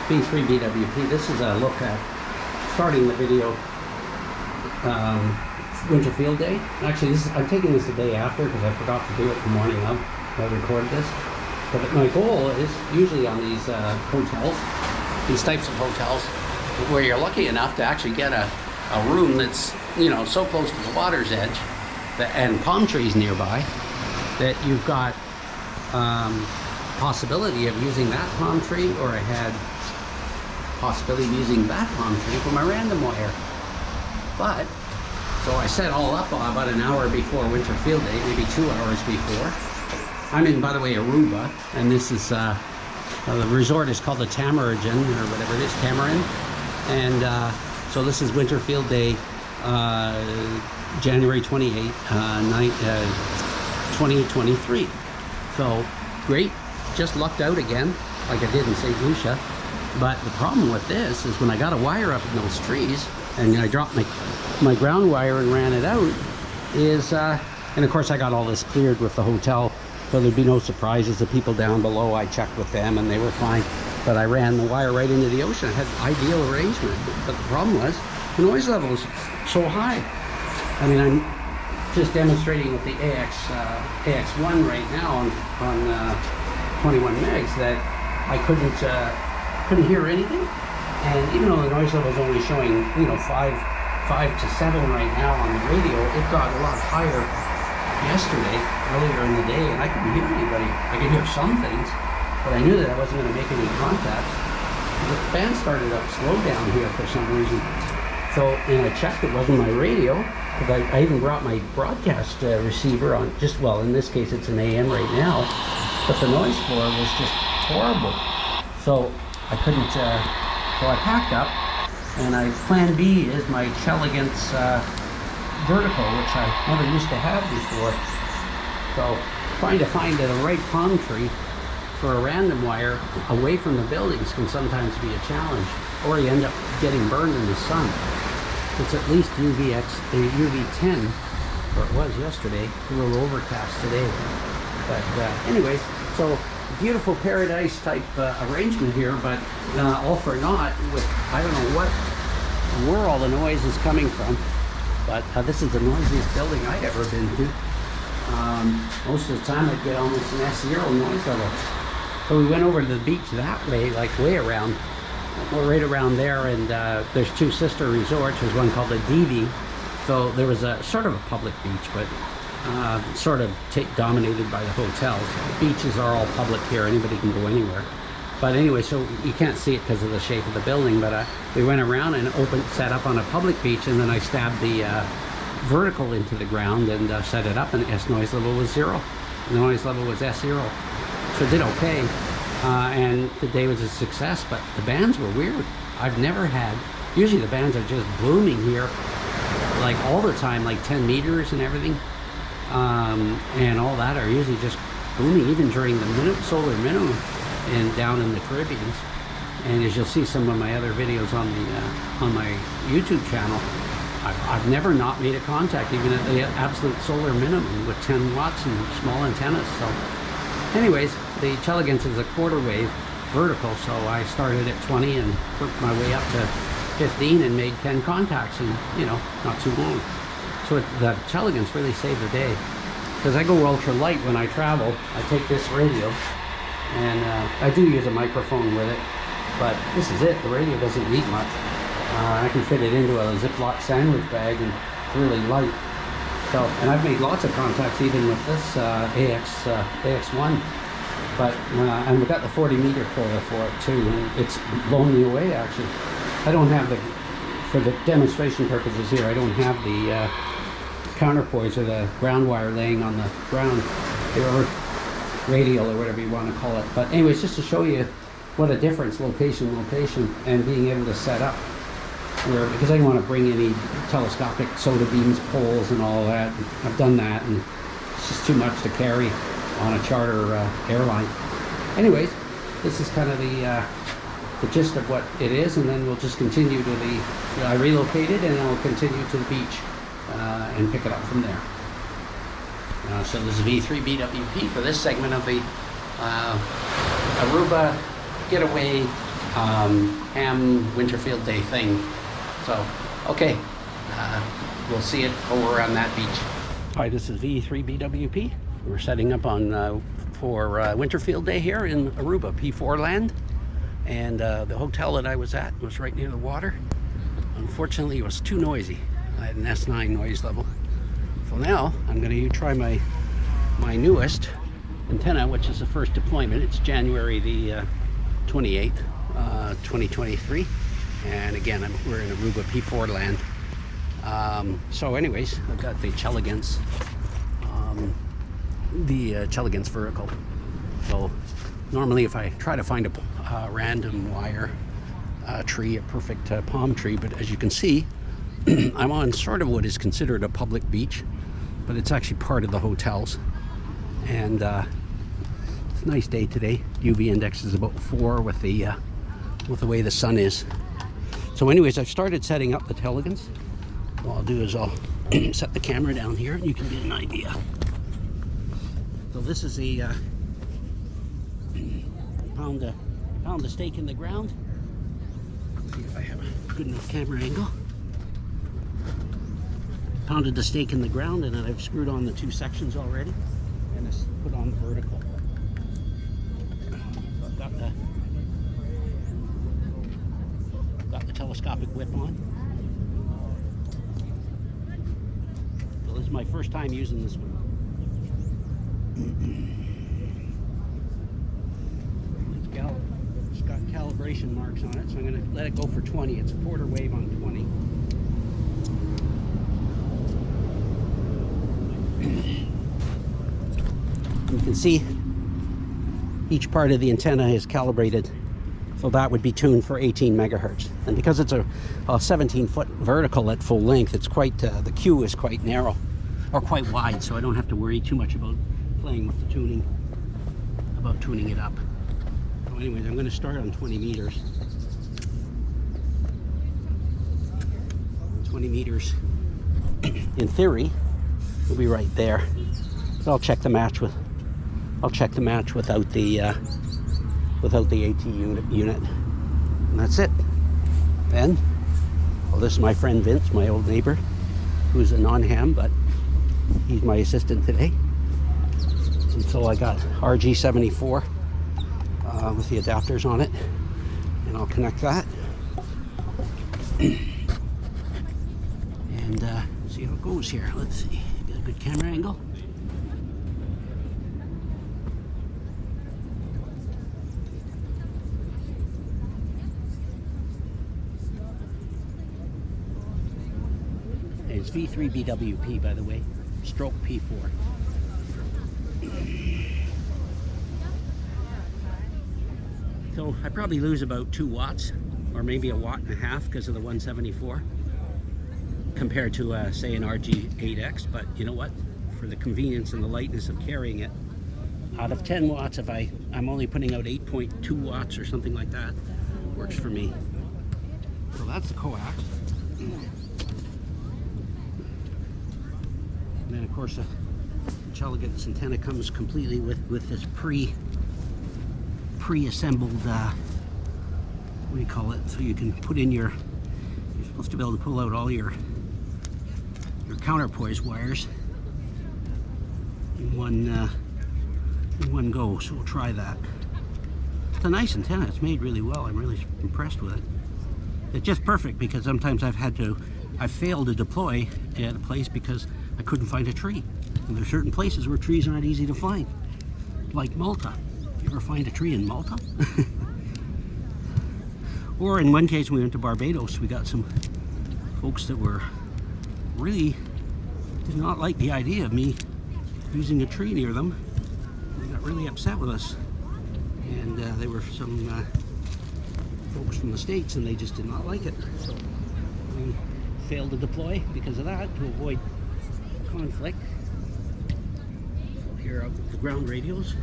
V3bwp. This is a look at starting the video winter field day. Actually, I'm taking this the day after because I forgot to do it the morning of. I recorded this. But my goal is usually on these hotels, these types of hotels, where you're lucky enough to actually get a room that's, you know, so close to the water's edge and palm trees nearby that you've got possibility of using that palm tree, or I had possibility of using that palm tree for my random wire. But so I set all up about an hour before winter field day, maybe 2 hours before. I'm in, by the way, Aruba, and this is the resort is called the Tamarajan, or whatever it is, Tamarin. And so this is winter field day, January 28, 2023. So great, just lucked out again, like I did in St. Lucia. But the problem with this is when I got a wire up in those trees, and I dropped my ground wire and ran it out, is, and of course I got all this cleared with the hotel, so there'd be no surprises. The people down below, I checked with them and they were fine. But I ran the wire right into the ocean. I had ideal arrangement. But the problem was, the noise level was so high. I mean, I'm just demonstrating with the AX1 right now on 21 megs that I couldn't hear anything. And even though the noise level is only showing, you know, 5 to 7 right now on the radio, it got a lot higher yesterday, earlier in the day, and I couldn't hear anybody. I could hear some things, but I knew that I wasn't going to make any contact. The band started up slow down here for some reason. So, and I checked, it wasn't my radio, because I even brought my broadcast receiver on, just, well, in this case it's an AM right now, but the noise floor was just horrible. So I couldn't, so I packed up, and plan B is my Chelegance vertical, which I never used to have before. So trying to find the right palm tree for a random wire away from the buildings can sometimes be a challenge, or you end up getting burned in the sun. It's at least UV10, or it was yesterday, a little overcast today. But anyways, so beautiful paradise type arrangement here, but all for naught with, I don't know where all the noise is coming from. But this is the noisiest building I'd ever been to. Most of the time I'd get almost an S0 noise level. So we went over to the beach that way, like way around. We're right around there, and there's two sister resorts. There's one called the DV. So there was a sort of a public beach, but sort of dominated by the hotels. The beaches are all public here. Anybody can go anywhere. But anyway, so you can't see it because of the shape of the building, but we went around and set up on a public beach, and then I stabbed the vertical into the ground and set it up, and S noise level was 0. The noise level was S0. So it did okay, and the day was a success, but the bands were weird. I've never had, usually the bands are just booming here, like all the time, like 10 meters and everything, and all that are usually just booming, even during the solar minimum. And down in the Caribbean, and as you'll see some of my other videos on my YouTube channel, I've never not made a contact, even at the absolute solar minimum with 10 watts and small antennas. So anyways, the Chelegance is a quarter wave vertical, so I started at 20 and worked my way up to 15 and made 10 contacts in, you know, not too long. So the Chelegance really saved the day, because I go ultra light when I travel. I take this radio, and I do use a microphone with it, but this is it. The radio doesn't need much. I can fit it into a Ziploc sandwich bag, and it's really light. So, and I've made lots of contacts even with this AX1, but and we've got the 40 meter coil for it too, and it's blown me away actually. I don't have the, for the demonstration purposes here, I don't have the counterpoise or the ground wire laying on the ground, or radial or whatever you want to call it. But anyways, just to show you what a difference location and being able to set up where, because I don't want to bring any telescopic soda beams, poles and all that. I've done that, and it's just too much to carry on a charter airline. Anyways, this is kind of the gist of what it is, and then we'll just continue to the, I relocated and I'll continue to the beach and pick it up from there. So this is V3bwp for this segment of the Aruba Getaway ham Winterfield Day thing. So, okay, we'll see it over on that beach. Hi, this is V3bwp. We're setting up on for Winterfield Day here in Aruba, P4 land. And the hotel that I was at was right near the water. Unfortunately, it was too noisy. I had an S9 noise level. So now I'm going to try my newest antenna, which is the first deployment. It's January the 28th, 2023. And again, we're in Aruba P4 land. So anyways, I've got the Chelegance, Chelegance vertical. So normally if I try to find a random wire tree, a perfect palm tree, but as you can see, I'm on sort of what is considered a public beach, but it's actually part of the hotels. And it's a nice day today. UV index is about 4 with the way the sun is. So anyways, I've started setting up the Chelegance. What I'll do is I'll set the camera down here and you can get an idea. So this is a pound a stake in the ground. See if I have a good enough camera angle. Pounded the stake in the ground, and then I've screwed on the 2 sections already, and it's put on the vertical. So I've got the telescopic whip on. So this is my first time using this one. It's got calibration marks on it, so I'm going to let it go for 20. It's a quarter wave on 20. You can see each part of the antenna is calibrated, so that would be tuned for 18 megahertz. And because it's a 17-foot vertical at full length, it's quite the Q is quite narrow, or quite wide, so I don't have to worry too much about playing with the tuning, about tuning it up. So anyways, I'm going to start on 20 meters. 20 meters, in theory, will be right there. But I'll check the match with. I'll check the match without the AT unit, and that's it. Then, well, this is my friend Vince, my old neighbor, who's a non-ham, but he's my assistant today. And so I got RG74 with the adapters on it, and I'll connect that and see how it goes here. Let's see, get a good camera angle. It's V3bwp, by the way, stroke P4. So I probably lose about 2 watts, or maybe 1.5 watts because of the 174, compared to say an RG8X. But you know what? For the convenience and the lightness of carrying it, out of 10 watts, if I'm only putting out 8.2 watts or something like that, works for me. So that's the coax. And then of course the Chelegance antenna comes completely with this pre-assembled what do you call it? So you can put in you're supposed to be able to pull out all your counterpoise wires in one go. So we'll try that. It's a nice antenna. It's made really well. I'm really impressed with it. It's just perfect because sometimes I've failed to deploy at a place because I couldn't find a tree. And there's certain places where trees aren't easy to find, like Malta. You ever find a tree in Malta? Or in one case, we went to Barbados. We got some folks that were really did not like the idea of me using a tree near them. They got really upset with us, and they were some folks from the States, and they just did not like it. So we failed to deploy because of that, to avoid conflict. So here are the ground radios.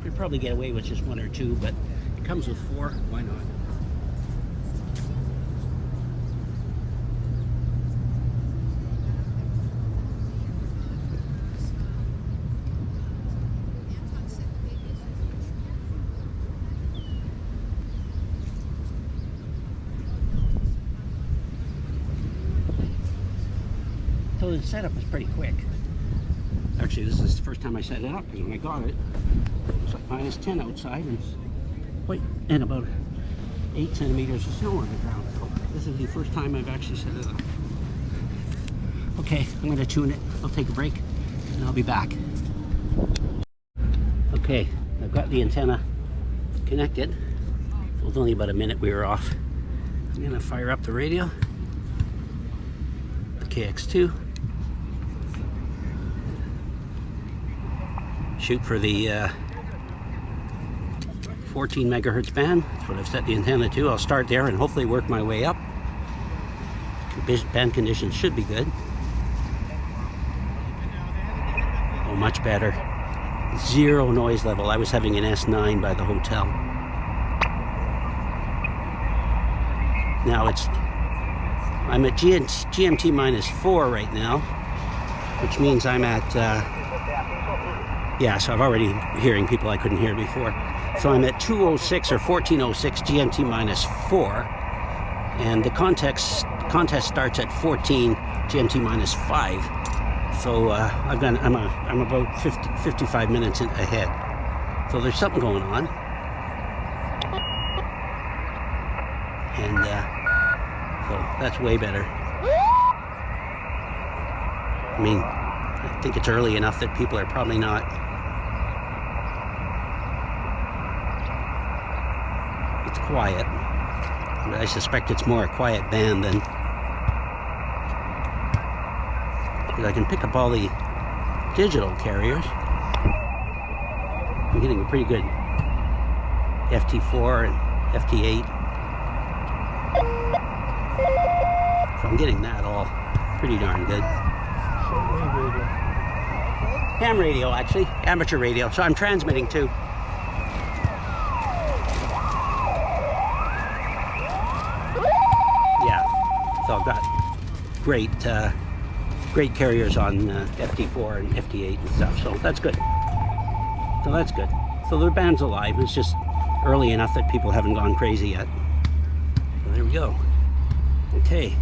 Could probably get away with just 1 or 2, but it comes with 4. Why not? So the setup is pretty quick. Actually, this is the first time I set it up, because when I got it, it was like -10 outside and about 8 centimeters of snow on the ground. So this is the first time I've actually set it up. Okay, I'm going to tune it. I'll take a break and I'll be back. Okay, I've got the antenna connected. It was only about a minute we were off. I'm going to fire up the radio, the KX2. Shoot for the 14 megahertz band. That's what I've set the antenna to. I'll start there and hopefully work my way up. Band conditions should be good. Oh, much better. 0 noise level. I was having an S9 by the hotel. Now I'm at GMT -4 right now, which means I'm at yeah, so I've already hearing people I couldn't hear before. So I'm at 206 or 1406 GMT -4, and the contest starts at 14 GMT -5. So I'm about 55 minutes ahead. So there's something going on, and so that's way better. I mean, I think it's early enough that people are probably not. It's quiet. I suspect it's more a quiet band than. Because I can pick up all the digital carriers. I'm getting a pretty good FT4 and FT8. So I'm getting that all pretty darn good. Ham radio, actually. Amateur radio. So I'm transmitting too. Yeah. So I've got great carriers on FT4 and FT8 and stuff. So that's good. So the band's alive. It's just early enough that people haven't gone crazy yet. So there we go. Okay.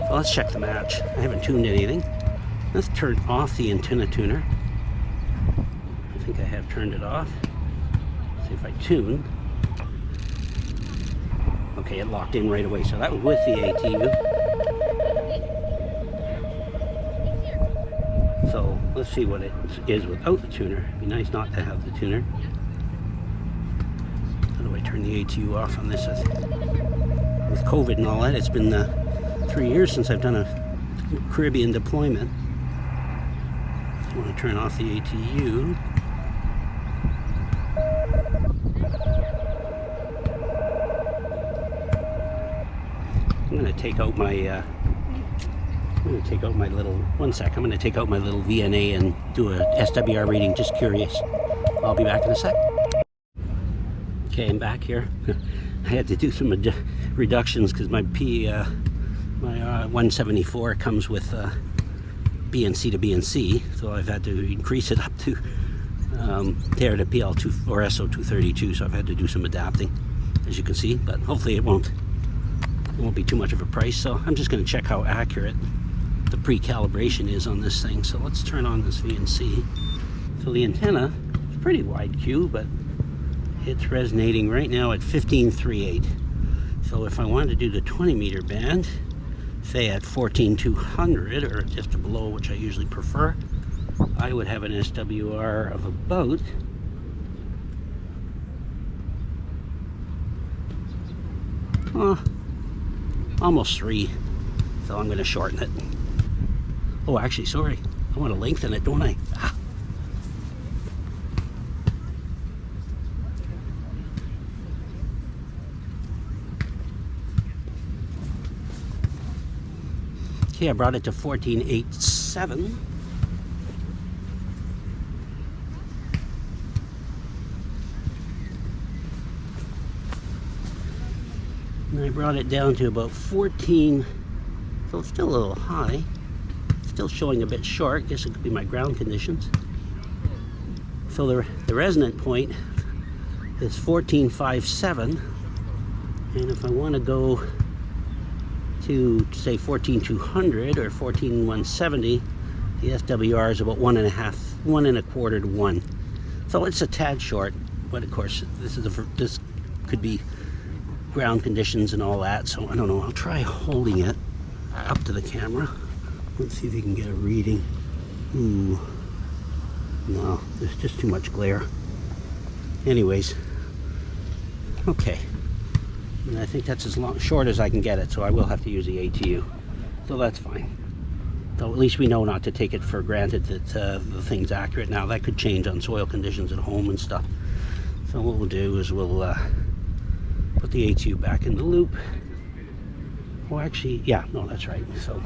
So let's check the match. I haven't tuned anything. Let's turn off the antenna tuner. I think I have turned it off. Let's see if I tune. Okay, it locked in right away. So that was with the ATU. So let's see what it is without the tuner. It'd be nice not to have the tuner. How do I turn the ATU off on this? With COVID and all that, it's been 3 years since I've done a Caribbean deployment. I want to turn off the ATU. I'm going to take out my little, one sec, I'm going to take out my little VNA and do a SWR reading, just curious. I'll be back in a sec. Okay, I'm back here. I had to do some reductions because my 174 comes with BNC to BNC, so I've had to increase it up to there to PL2 or SO232, so I've had to do some adapting, as you can see, but hopefully it won't be too much of a price. So I'm just going to check how accurate the pre-calibration is on this thing. So let's turn on this VNC. So the antenna is pretty wide Q, but it's resonating right now at 15.38. So if I wanted to do the 20 meter band, say at 14.200 or just below, which I usually prefer, I would have an SWR of about almost 3. So I'm going to shorten it. Oh, actually, sorry. I want to lengthen it, don't I? Ah. Okay, I brought it to 14.87. And I brought it down to about 14, so it's still a little high. Still showing a bit short. Guess it could be my ground conditions. So the resonant point is 14.57, and if I want to go to say 14.200 or 14.170, the SWR is about 1.25 to 1. So it's a tad short, but of course this could be ground conditions and all that. So I don't know. I'll try holding it up to the camera. Let's see if you can get a reading. No, there's just too much glare. Anyways, okay. And I think that's as short as I can get it, so I will have to use the ATU. So that's fine. So at least we know not to take it for granted that the thing's accurate. Now that could change on soil conditions at home and stuff. So what we'll do is we'll put the ATU back in the loop. Well, actually, yeah, no, that's right. So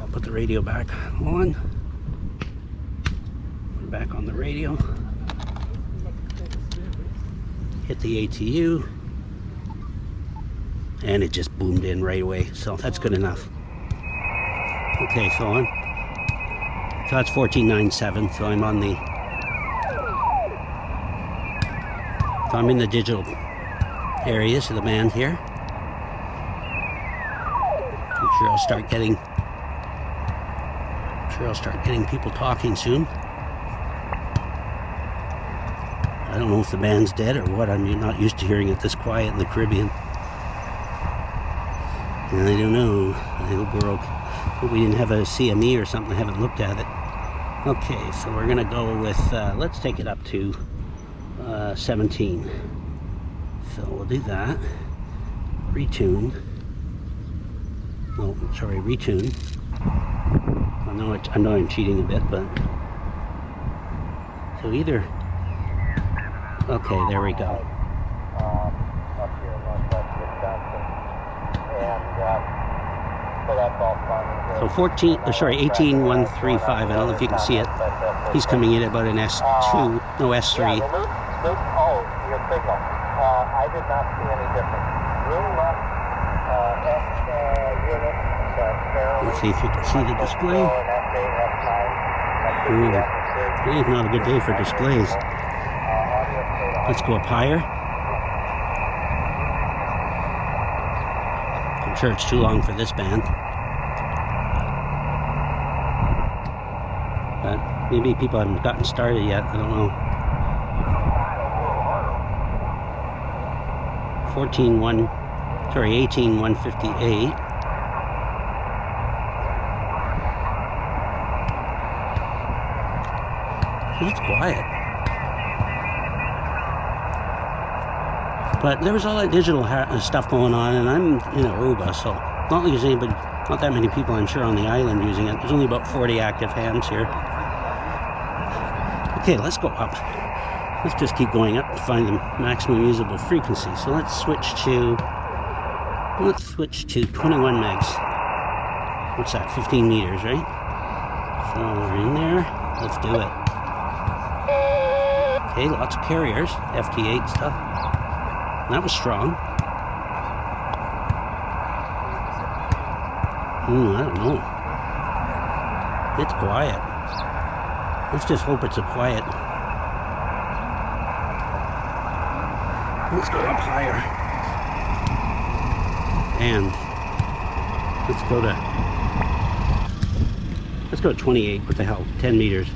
I'll put the radio back on. Back on the radio. Hit the ATU. And it just boomed in right away. So that's good enough. Okay, so that's 14.97. So I'm on the. So I'm in the digital areas of the band here. I'm sure I'll start getting people talking soon. I don't know if the band's dead or what. I'm not used to hearing it this quiet in the Caribbean. I don't know. I hope we're okay. Hope we didn't have a CME or something. I haven't looked at it. Okay, so we're gonna go with. Let's take it up to 17. So we'll do that. Retune. Oh, sorry, retune. I know I'm cheating a bit, but so either. Okay, there we go. So 18.135. I don't know if you can see it. He's coming in at about an S2, no S3. Oh, your signal. I did not see any difference. Room left, unit. Let's see if you can see the display. Today's not a good day for displays. Let's go up higher. I'm sure it's too long for this band. But maybe people haven't gotten started yet. I don't know. 18.158. It's quiet. But there was all that digital stuff going on, and I'm in Aruba, so not like there's anybody, not that many people I'm sure on the island using it. There's only about 40 active hams here. Okay, let's go up. Let's just keep going up to find the maximum usable frequency. So let's switch to 21 megs. What's that? 15 meters, right? So we're in there. Let's do it. Okay, lots of carriers, FT8 stuff. That was strong. I don't know. It's quiet. Let's just hope it's a quiet. Let's go up higher. And let's go to 28. What the hell? 10 meters.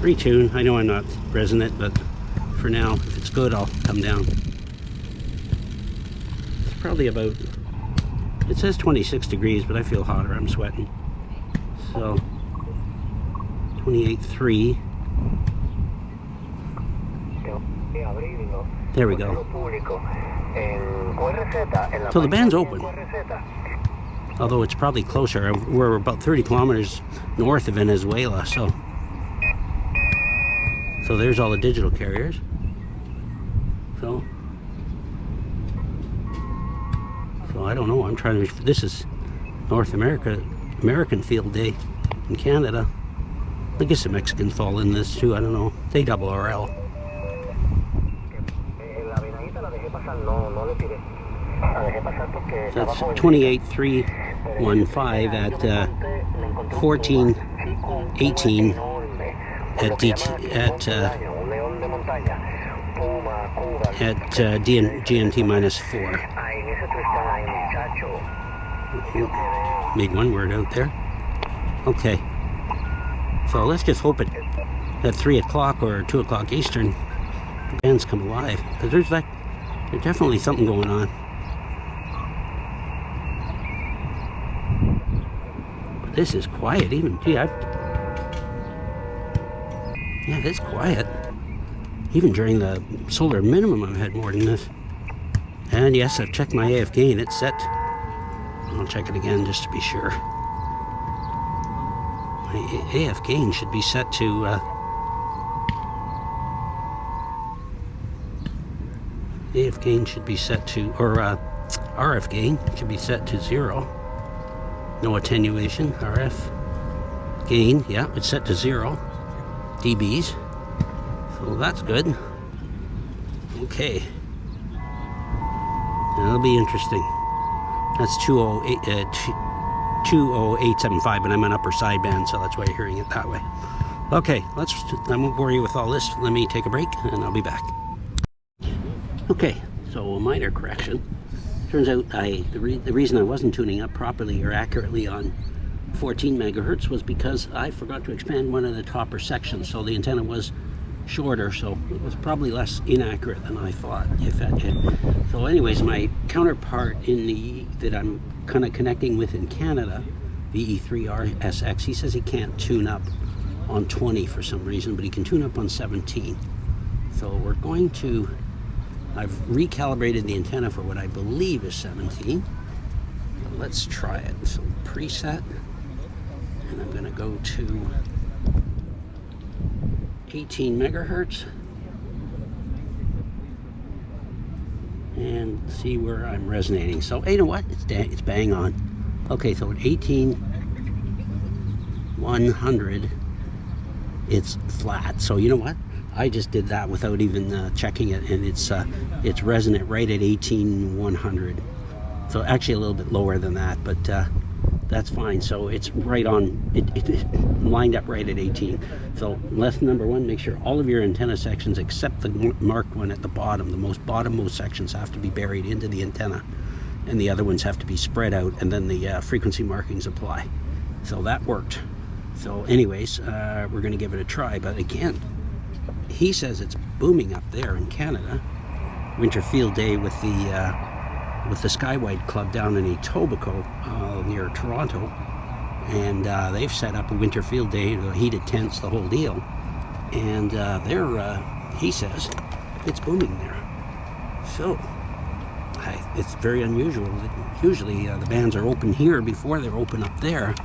Retune. I know I'm not resonant, but for now, if it's good, I'll come down. It's probably about, it says 26 degrees, but I feel hotter. I'm sweating. So 28.3. There we go. So the band's open. Although it's probably closer. We're about 30 kilometers north of Venezuela, so there's all the digital carriers. So I don't know. I'm trying to. This is North American Field Day in Canada. I guess the Mexicans fall in this too. I don't know. They double RL. That's 28315 at 1418 at GMT minus 4. Made one word out there. Okay. So let's just hope it at 3 o'clock or 2 o'clock Eastern, the bands come alive. Because there's definitely something going on. But this is quiet even. Gee, yeah, it's quiet. Even during the solar minimum, I've had more than this. And yes, I've checked my AF gain. It's set. I'll check it again just to be sure. My AF gain should be set to AF gain should be set to, or RF gain should be set to 0. No attenuation. RF gain, yeah, it's set to 0 dBs. So that's good. Okay. That'll be interesting. That's 20875, but I'm an upper sideband, so that's why you're hearing it that way. Okay, I won't bore you with all this. Let me take a break, and I'll be back. Okay, so a minor correction. Turns out the reason I wasn't tuning up properly or accurately on 14 megahertz was because I forgot to expand one of the topper sections, so the antenna was shorter, so it was probably less inaccurate than I thought. So anyways, my counterpart that I'm kind of connecting with in Canada, VE3RSX, he says he can't tune up on 20 for some reason, but he can tune up on 17. So we're going to, I've recalibrated the antenna for what I believe is 17. Let's try it. So preset, and I'm going to go to 18 megahertz and see where I'm resonating. So you know what, it's bang on. Okay, so at 18,100 it's flat. So you know what, I just did that without even checking it, and it's resonant right at 18,100. So actually a little bit lower than that, but that's fine. So it's right on, it lined up right at 18. So lesson number 1, make sure all of your antenna sections except the marked one at the bottom, the most bottommost sections, have to be buried into the antenna, and the other ones have to be spread out, and then the frequency markings apply. So that worked. So anyways, we're going to give it a try. But again, he says it's booming up there in Canada. Winter field day with the SkyWide Club down in Etobicoke near Toronto, and they've set up a winter field day, heated tents, the whole deal, and he says it's booming there. So it's very unusual. Usually the bands are open here before they're open up there.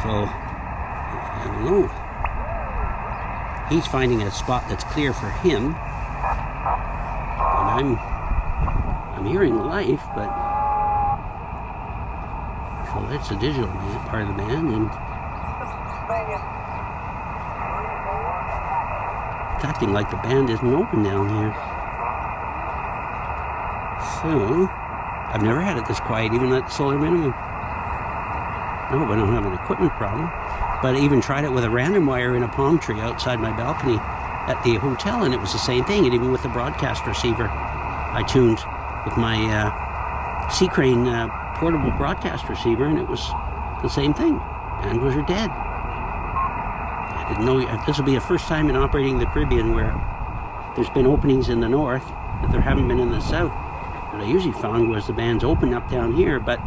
So I don't know. He's finding a spot that's clear for him, and I'm hearing life, but so that's the digital part of the band, and it's acting like the band isn't open down here. So I've never had it this quiet, even at solar minimum. I hope I don't have an equipment problem, but I even tried it with a random wire in a palm tree outside my balcony at the hotel, and it was the same thing. And even with the broadcast receiver I tuned with my C-Crane portable broadcast receiver, and it was the same thing. Bands are dead. I didn't know. This will be the first time in operating the Caribbean where there's been openings in the north that there haven't been in the south. What I usually found was the bands open up down here, but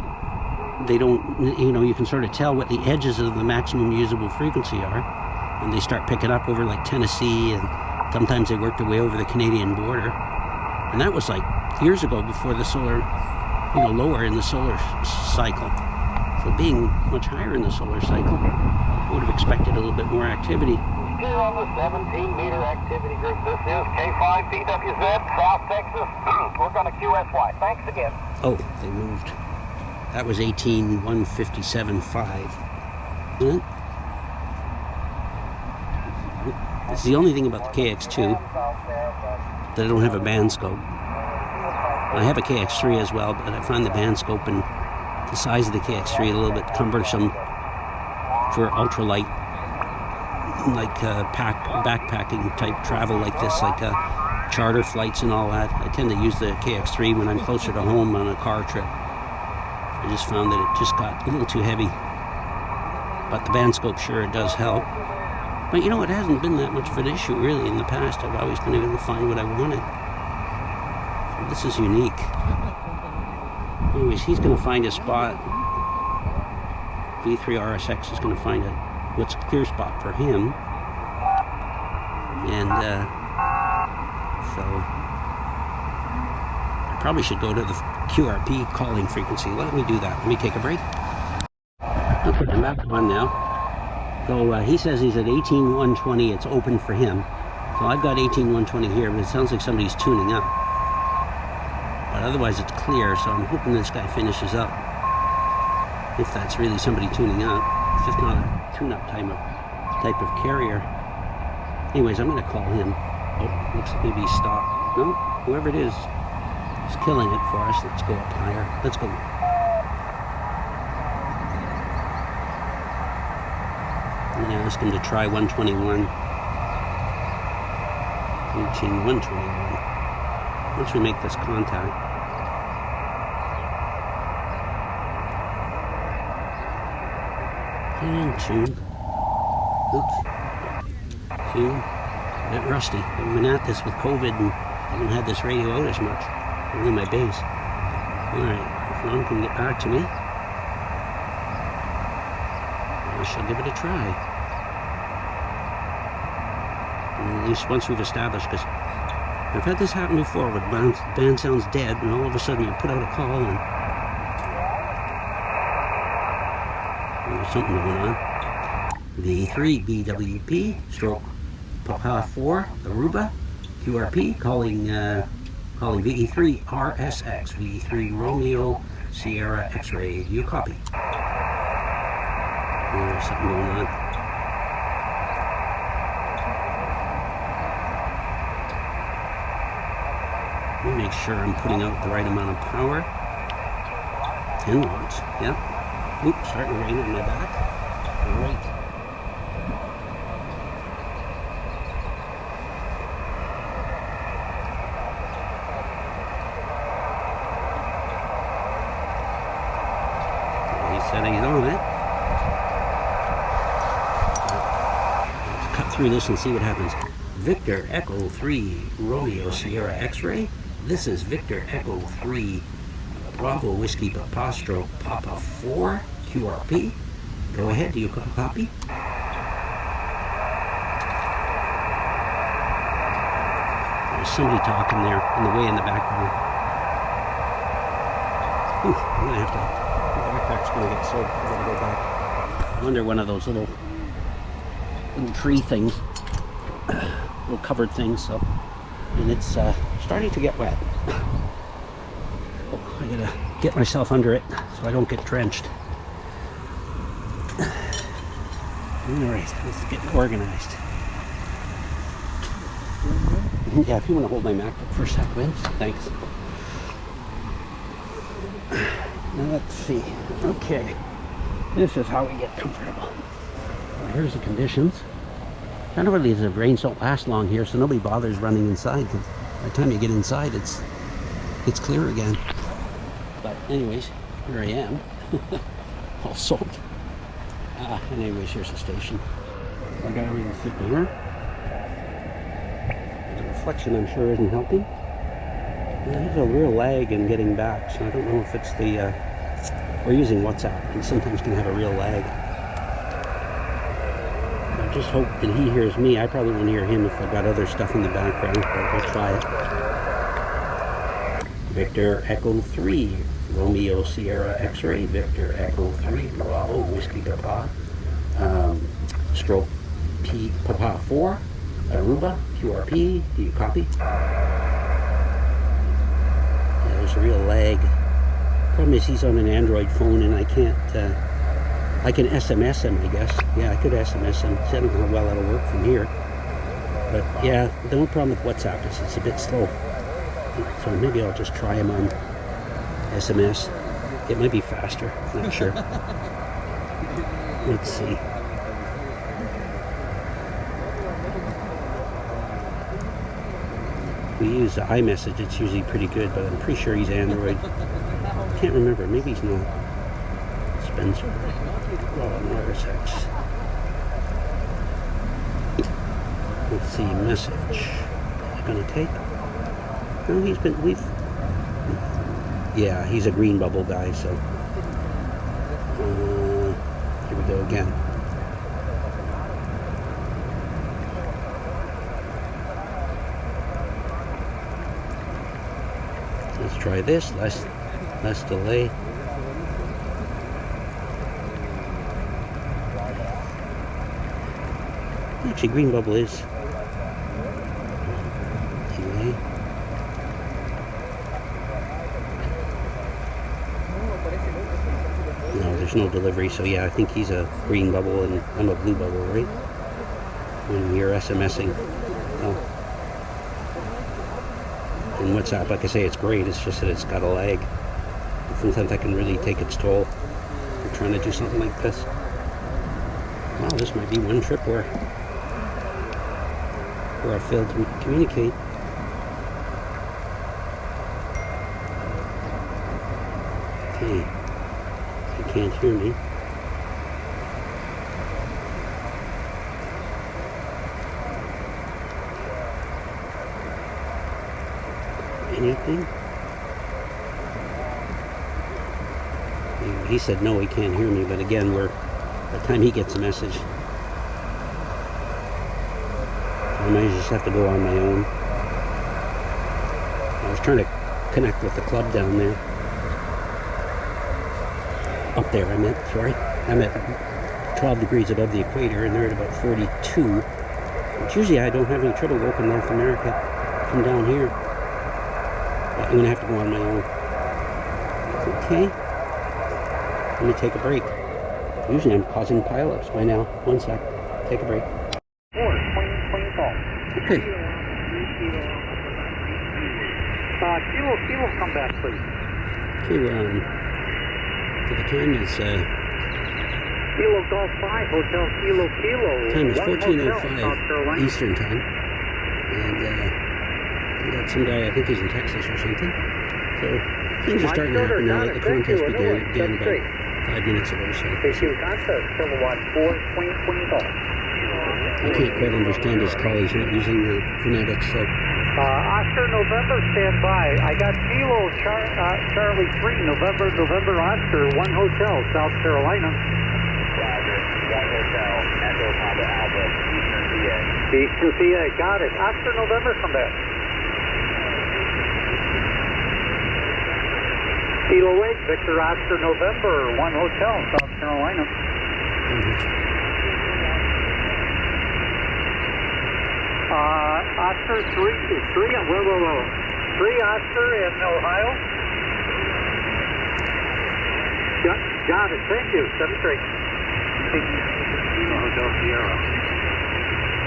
they don't, you can sort of tell what the edges of the maximum usable frequency are, and they start picking up over like Tennessee, and sometimes they work their way over the Canadian border. And that was like years ago, before the solar, lower in the solar cycle. So being much higher in the solar cycle, I would have expected a little bit more activity. Here on the 17-meter activity group, this is K5PWZ, South Texas. We're going to QSY. Thanks again. Oh, they moved. That was 18,157.5. This is the only thing about the KX2 that I don't have a band scope. I have a KX3 as well, but I find the band scope and the size of the KX3 a little bit cumbersome for ultralight, like backpacking type travel like this, like charter flights and all that. I tend to use the KX3 when I'm closer to home on a car trip. I just found that it just got a little too heavy. But the band scope, sure, it does help. But you know, it hasn't been that much of an issue really in the past. I've always been able to find what I wanted. So this is unique. Anyways, he's going to find a spot. V3RSX is going to find what's a clear spot for him. And so I probably should go to the QRP calling frequency. Let me do that. Let me take a break. Okay, I'm back on now. So he says he's at 18120. It's open for him. So I've got 18120 here, but it sounds like somebody's tuning up. But otherwise it's clear, so I'm hoping this guy finishes up. If that's really somebody tuning up. It's just not a tune-up type of carrier. Anyways, I'm going to call him. Oh, looks like maybe he stopped. No, whoever it is killing it for us. Let's go up higher. Let's go. I'm going to ask him to try 121. Reaching 121. Once we make this contact. And tune. Oops. Tune. A bit rusty. I've been at this with COVID and haven't had this radio out as much. Only my base. Alright, if Ron can get back to me, I shall give it a try. And at least once we've established, because I've had this happen before where the band sounds dead and all of a sudden you put out a call and there's something going on. Ve3bwp Papa 4 Aruba QRP calling VE3RSX V3 Sierra X-ray. You copy? There's something going on. Let me make sure I'm putting out the right amount of power. 10 watts. Yep. Oops, starting to rain on my back. Great. Setting it on it. Let's cut through this and see what happens. Victor Echo 3 Romeo Sierra X-ray. This is Victor Echo 3 Bravo Whiskey Apostro Papa 4 QRP. Go ahead, do you copy? There's somebody talking there in the way in the background. Whew, I'm gonna have to. Backpack's gonna get soaked. I'm gonna go back. I wonder one of those little tree things, little covered things. So, and it's starting to get wet. Oh, I gotta get myself under it so I don't get drenched. All right, let's get organized. Yeah, if you want to hold my MacBook for a sec, Vince. Thanks. Now let's see. Okay, this is how we get comfortable. Well, here's the conditions. Generally, the rains don't last long here, so nobody bothers running inside. By the time you get inside, it's clear again. But anyways, here I am, all soaked. And anyways, here's the station. I got everything sitting here. The reflection, I'm sure, isn't helping. There's a real lag in getting back, so I don't know if it's the, we're using WhatsApp, and sometimes can have a real lag. I just hope that he hears me. I probably won't hear him if I've got other stuff in the background, but we'll try it. Victor Echo 3, Romeo Sierra X-ray, Victor Echo 3, Bravo Whiskey Papa, stroke P Papa 4, Aruba QRP, do you copy? There's a real lag. Problem is he's on an Android phone and I can't, I can SMS him, I guess. Yeah, I could SMS him. I don't know how well that'll work from here. But yeah, the only problem with WhatsApp is it's a bit slow. So maybe I'll just try him on SMS. It might be faster, not sure. Let's see. We use the iMessage, it's usually pretty good, but I'm pretty sure he's Android. Can't remember, maybe he's not. Spencer. RSX. Let's see, message. Is it gonna take? No, yeah, he's a green bubble guy, so. Here we go again. Let's try this, less delay. Actually, green bubble is delay. No, there's no delivery, so yeah, I think he's a green bubble and I'm a blue bubble, right? When you're SMSing. Oh. And WhatsApp, like I say, it's great, it's just that it's got a lag. Sometimes that can really take its toll if you're trying to do something like this. Wow, this might be one trip where I failed to communicate. Okay, you can't hear me. Anything? He said no, he can't hear me, but again, by the time he gets a message, I might just have to go on my own. I was trying to connect with the club down there. Up there, I meant, sorry. I'm at 12 degrees above the equator, and they're at about 42. Which usually I don't have any trouble working North America from down here. But I'm going to have to go on my own. Okay. Let me take a break. Usually I'm causing pileups by now. One sec. Take a break. Okay. Kilo, come back, please. Okay, so the time is Kilo Golf 5, Hotel Kilo. Time is 14:05 Eastern time, and we got some guy, I think he's in Texas or something. So things are starting to happen now that the contest began about 5 minutes ago. So kilowatt 4, Queen Golf. I can't quite understand his call. He's not using the phonetics, so. Oscar November, stand by. I got Kilo Charlie 3, November Oscar, 1 hotel, South Carolina. Roger, 1 hotel, Echo Papa Alpha, Eastern PA. Eastern PA, got it. Oscar November, come back. Kilo 8, Victor Oscar November, 1 hotel, South Carolina. Oscar 3, whoa. 3 Oscar in Ohio. Got it, thank you, 7-3. Hotel Sierra.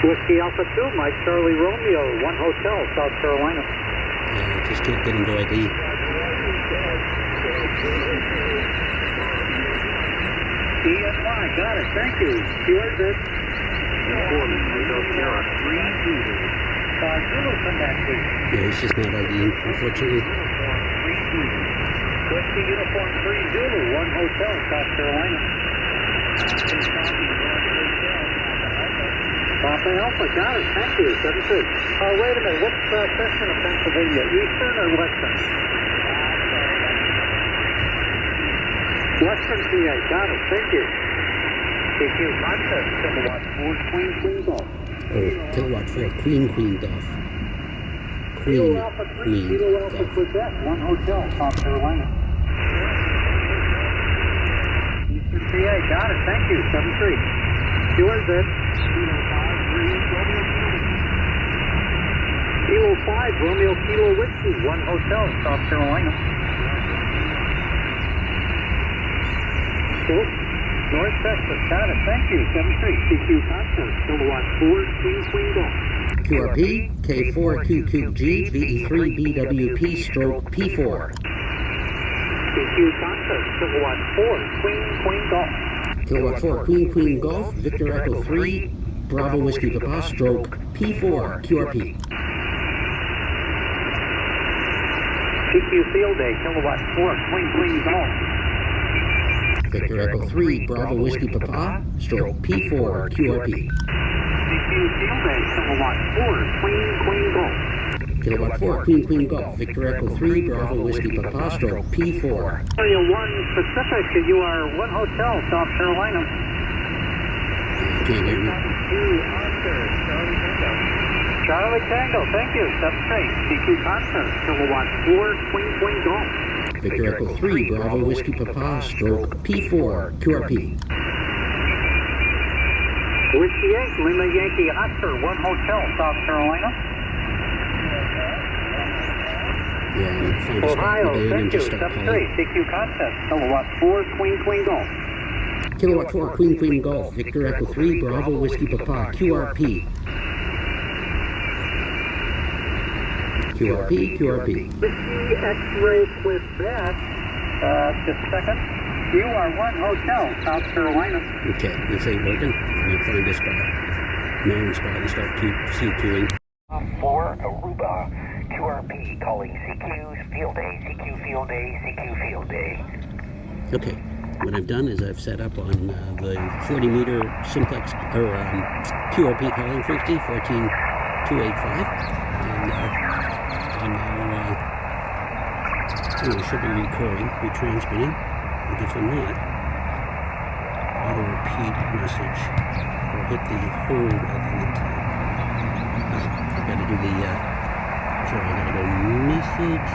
Whiskey Alpha 2, Mike Charlie Romeo, 1 hotel, South Carolina. Yeah, I just can't get into ID. ESY, got it, thank you. QRP. Hotel Sierra, 3 Zulu. Zulu, come back, please. Yeah, he's just not IDing, unfortunately. 3 Zulu. Whiskey Uniform 3 Zulu, 1 hotel, South Carolina. Papa Alpha, got it, thank you, 7-6. Wait a minute, what's section of Pennsylvania, Eastern or Western? Western PA, got it, thank you. TQ contest, kilowatt 4, Queen Golf. Oh, kilowatt 4, Queen Golf. Kilo Alpha 3, Kilo Alpha Quebec, 1 hotel, South Carolina. Eastern PA, got it, thank you, 7-3. QRZ. Kilo 5, Romeo Kilo Whiskey, 1 hotel, South Carolina. Cool. North Texas, got it, thank you, 7-3. TQ contest, kilowatt 4, Queen Golf. QRP, K4QQG, VE3bwp stroke P4. CQ Contact, Kilowatt 4, Queen Golf. Kilowatt 4, Queen Golf, Victor Echo 3, Bravo Whiskey Papa stroke P4 QRP. CQ Field Day, Kilowatt 4, Queen Golf. Victor Echo 3, Bravo Whiskey Papa stroke P4 QRP. CQ Field Day, Kilowatt 4, Queen Golf. Kilowatt 4, Queen Golf, Victor Echo 3, Bravo Whiskey Papa stroke P4. Area 1 Pacific, you are 1 Hotel, South Carolina. Can't hear me. Charlie Tango, thank you, that's great. CQ Contact, Kilowatt 4, Queen Golf. Victor Echo 3, Bravo Whiskey Papa stroke P4 QRP. Whiskey 8, Lima Yankee Oscar, 1 Hotel, South Carolina. Yeah, I'm trying to start Ohio, the day thank and you, just start step 3, calling. CQ Contest, Kilowatt 4, Queen Golf. Kilowatt 4, Queen Golf, Victor Echo 3, Bravo Whiskey Papa QRP. QRP. Whiskey X-ray Quebec, just a second. You are 1 Hotel, South Carolina. Okay, this ain't working. I'm going to find this guy. Main spot and start CQing. 4 Aruba QRP calling CQ's Field Day, CQ Field Day, CQ Field Day. Okay, what I've done is I've set up on the 40 meter simplex or QRP calling frequency 14285, and now it should be recording, retransmitting. I'll give them that. Auto repeat message, or hit the hold rather than tap. I've got to do the sorry, I gotta go message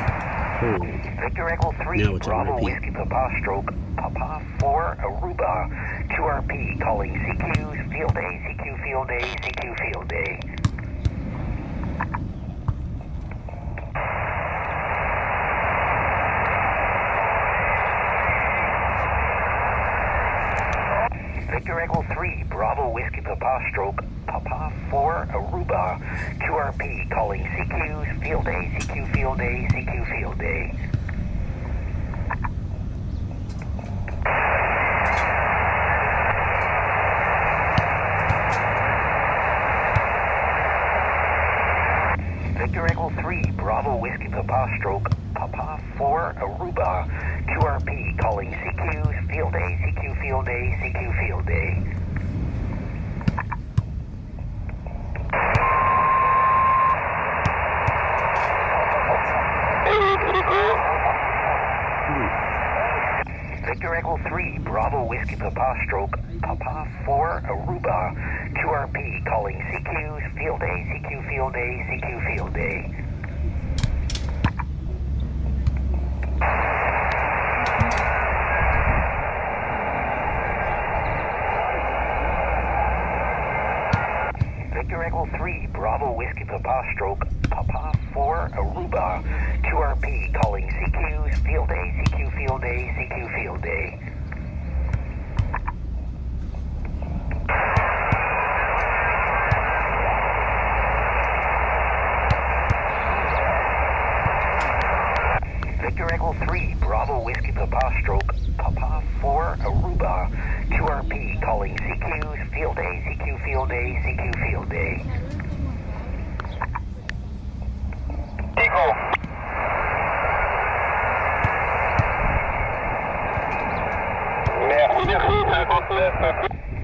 hold. Victor Echo 3 Now it's on Bravo repeat. Whiskey Papa stroke Papa 4 Aruba QRP calling CQ's Field Day, CQ Field Day, CQ Field Day. Victor Echo 3 Bravo Whiskey Papa stroke Papa 4 Aruba QRP calling CQ's Field Day, CQ Field Day, CQ Field Day. Victor Echo 3 Bravo Whiskey Papa stroke Papa 4 Aruba QRP calling CQ's Field Day, CQ Field Day, CQ Field Day. Victor Echo 3 Bravo Whiskey Papa stroke Papa 4 Aruba QRP calling CQ's Field Day, CQ Field Day, CQ Field Day. Victor Echo 3 Bravo Whiskey Papa stroke Papa 4 Aruba QRP calling CQ's Field Day, CQ Field Day, CQ Field Day. Victor Echo 3 Bravo Whiskey Papa stroke Papa 4 Aruba QRP calling CQ's Field Day, CQ Field Day, CQ Field Day.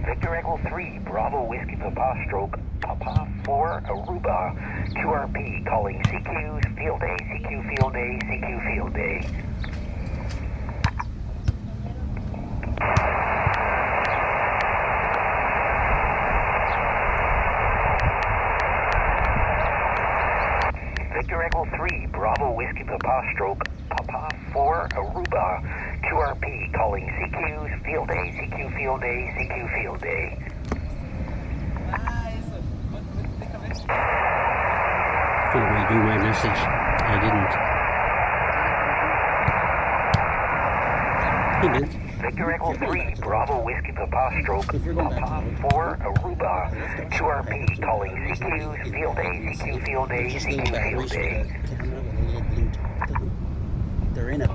Victor Echo 3 Bravo Whiskey Papa stroke Papa 4 Aruba QRP calling CQ's Field Day, CQ Field Day, CQ Field Day. Victor Echo 3 Bravo Whiskey Papa stroke Papa 4 Aruba QRP calling CQ's Field Day, CQ Field Day, CQ Field Day. Gonna redo my message. I didn't. Hey, Vince. Victor Echo 3, Bravo Whiskey Papa Stroke, Papa 4, Aruba, QRP calling CQs, Field A, CQ Field A, CQ Field A. They're in it.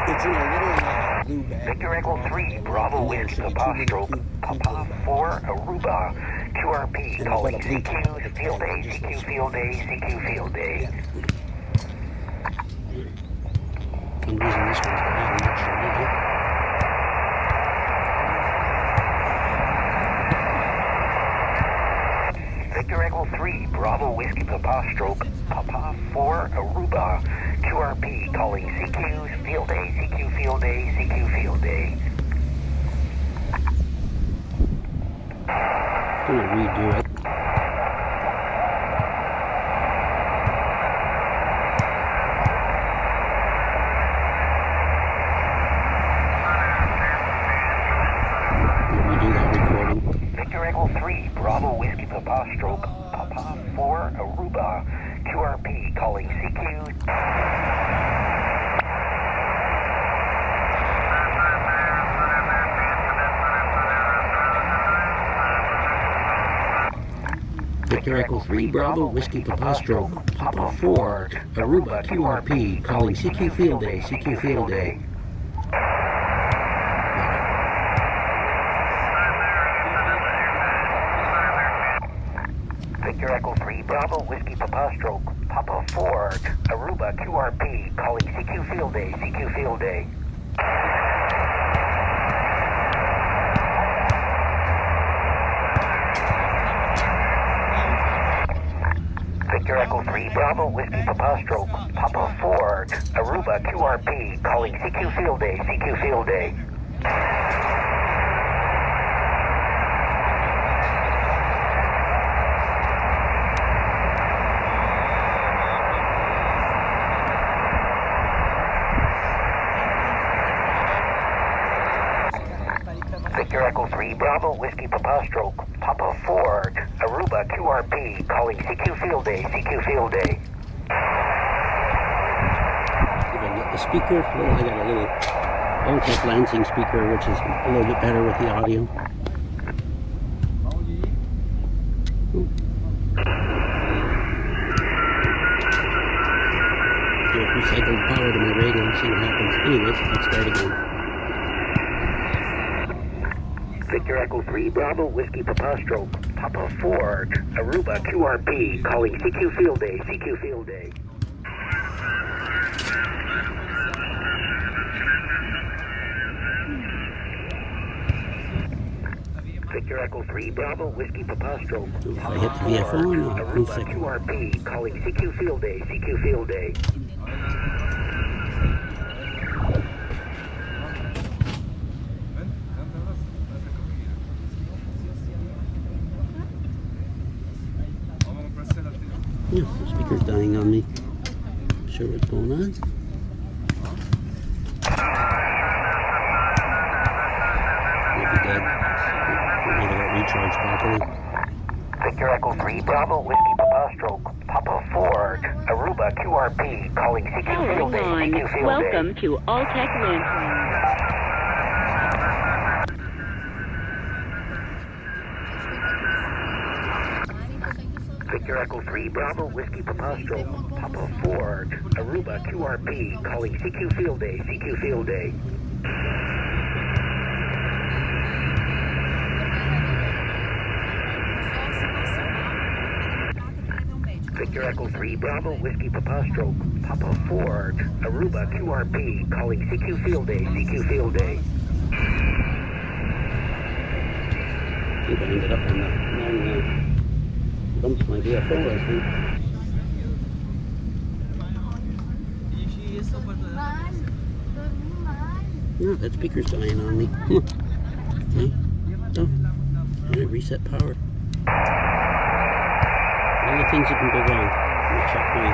It's in a little blue bag. Victor Echo 3, Bravo Whiskey Papa Stroke, Papa 4, Aruba, QRP calling CQs, Field A, CQ Field A, CQ Field A. I'm using this one's bad, actually. Victor Echo 3, Bravo Whiskey Papa Stroke, Papa 4, Aruba, QRP calling CQs, Field A, CQ Field A, CQ Field A. I'm gonna redo it. Redo that recording. Victor Echo 3, Bravo Whiskey Papa Stroke, Papa 4, Aruba, QRP calling CQs. Victor Echo 3, Bravo, Whiskey Papa Stroke, Papa 4, Aruba, QRP, calling CQ Field Day, CQ Field Day. Victor Echo 3, Bravo Whiskey Papa Stroke, Papa 4, Aruba, QRP calling CQ Field Day, CQ Field Day. Victor Echo 3, Bravo Whiskey Papa Stroke, Papa 4, Aruba, QRP calling CQ Field Day, CQ Field Day. Victor Echo 3, Bravo Whiskey Papa Stroke, Papa 4, Aruba, QRP calling CQ Field Day, CQ Field Day. The speaker, well, I got a little Ultec Lansing speaker, which is a little bit better with the audio. Give recycled power to my radio and see what happens. Anyways, let's start again. Victor Echo 3, Bravo Whiskey Papa Stroke, Papa 4, Aruba, QRP calling CQ Field Day, CQ Field Day. Victor Echo 3, Bravo Whiskey Papa Stroke, I hit the VFO or not? Aruba, QRP calling CQ Field Day, CQ Field Day. Yeah, the speaker's dying on me. Not sure what's going on. Maybe dead. Maybe it got recharged properly. Victor Echo 3, Bravo Whiskey Papa Stroke, Papa 4, Aruba, QRP calling CQ Field Day, CQ Field Day. Welcome to Ultec Lansing. Victor Echo 3, Bravo Whiskey Papa Stroke, Papa 4, Aruba, QRP calling CQ Field Day, CQ Field Day. Victor Echo 3, Bravo Whiskey Papa Stroke, Papa 4, Aruba, QRP calling CQ Field Day, CQ Field Day. I think I ended up on the wrong bumps my VFO, I think. No, that speaker's dying on me. Okay. So, I'm gonna reset power. All the things that can go wrong. Let me check my...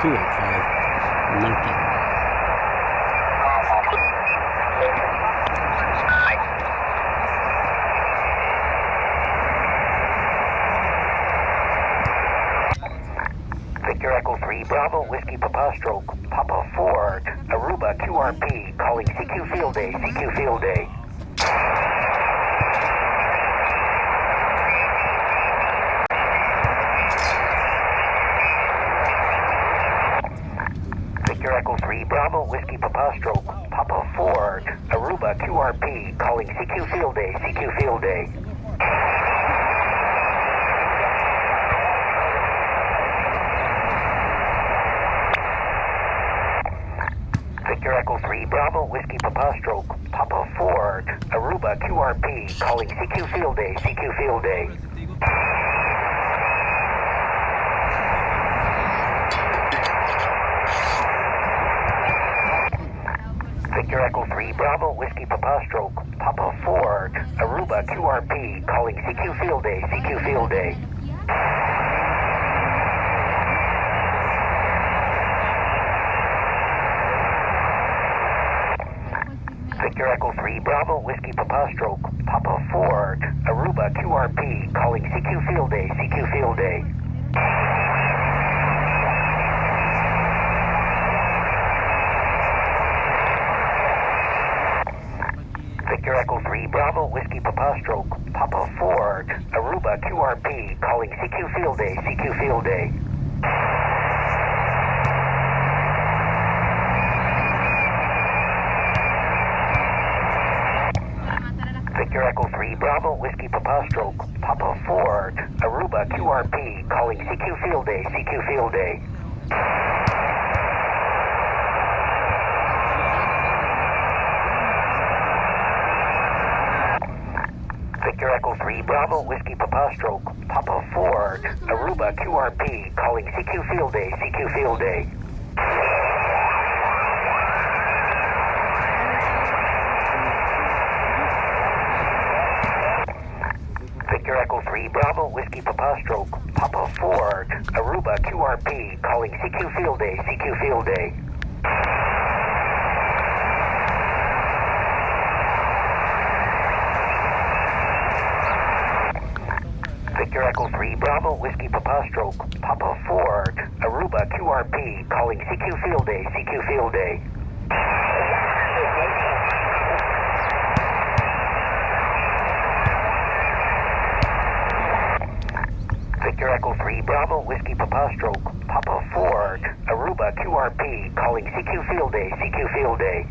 285. Monkey. Victor Echo 3 Bravo Whiskey Papa Stroke Papa Ford Aruba QRP calling CQ Field Day, CQ Field Day. Victor Echo 3 Bravo Whiskey Papa Stroke Papa Ford Aruba QRP calling CQ Field Day, CQ Field Day. Victor Echo 3 Bravo Whiskey Papa Stroke Papa Ford Aruba QRP calling CQ Field Day, CQ Field Day. Victor Echo 3 Bravo Whiskey Papa Stroke Papa Ford Aruba QRP calling CQ Field Day, CQ Field Day. Victor Echo 3 Bravo Whiskey Papa Stroke Papa Ford Aruba QRP calling CQ Field Day, CQ Field Day. Victor Echo 3 Bravo Whiskey Papa Stroke Papa Ford Aruba QRP calling CQ Field Day, CQ Field Day. Victor Echo 3 Bravo Whiskey Papa Stroke Papa Ford Aruba QRP calling CQ Field Day, CQ Field Day. Victor Echo 3 Bravo Whiskey Papa Stroke Papa Ford Aruba QRP calling CQ Field Day, CQ Field Day. Victor Echo 3 Bravo Whiskey Papa Stroke Papa Ford Aruba QRP calling CQ Field Day, CQ Field Day. Victor Echo 3 Bravo Whiskey Papa Stroke Papa Ford Aruba QRP calling CQ Field Day, CQ Field Day. Victor Echo 3 Bravo Whiskey Papa Stroke Papa Ford Aruba QRP calling CQ Field Day, CQ Field Day.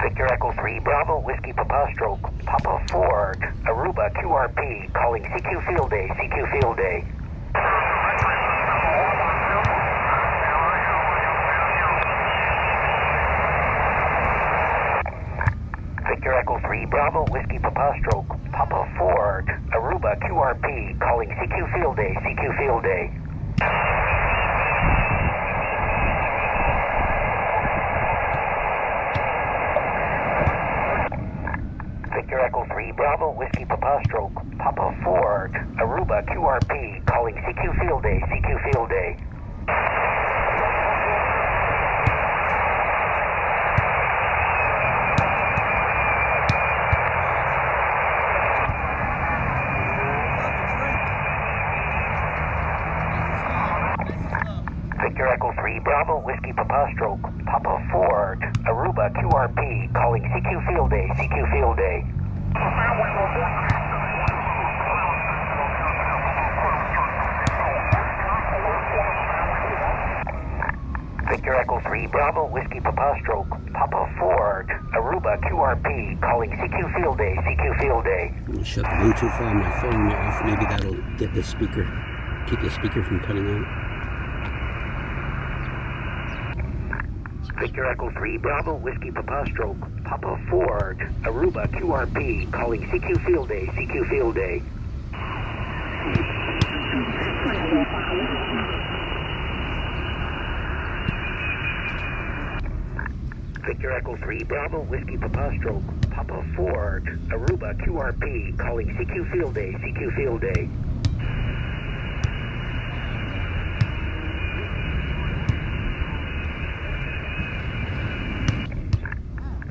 Victor Echo 3 Bravo Whiskey Papa Stroke Papa Ford Aruba QRP calling CQ Field Day, CQ Field Day. Victor Echo 3 Bravo Whiskey Papa Stroke Papa Ford Aruba QRP calling CQ Field Day, CQ Field Day. Victor Echo 3 Bravo Whiskey Papa Stroke Papa Ford Aruba QRP calling CQ Field Day, CQ Field Day. Victor Echo 3 Bravo Whiskey Papa Stroke Papa Ford Aruba QRP calling CQ Field Day, CQ Field Day. Victor Echo 3 Bravo Whiskey Papa Stroke Papa Ford Aruba QRP calling CQ Field Day, CQ Field Day. Shut the Bluetooth on my phone off. Maybe that'll get the speaker, keep the speaker from cutting out. Victor Echo 3 Bravo Whiskey Papa Stroke Papa Ford Aruba QRP calling CQ Field Day, CQ Field Day. Victor Echo 3 Bravo Whiskey Papa Stroke Papa 4 Aruba QRP calling CQ Field Day, CQ Field Day.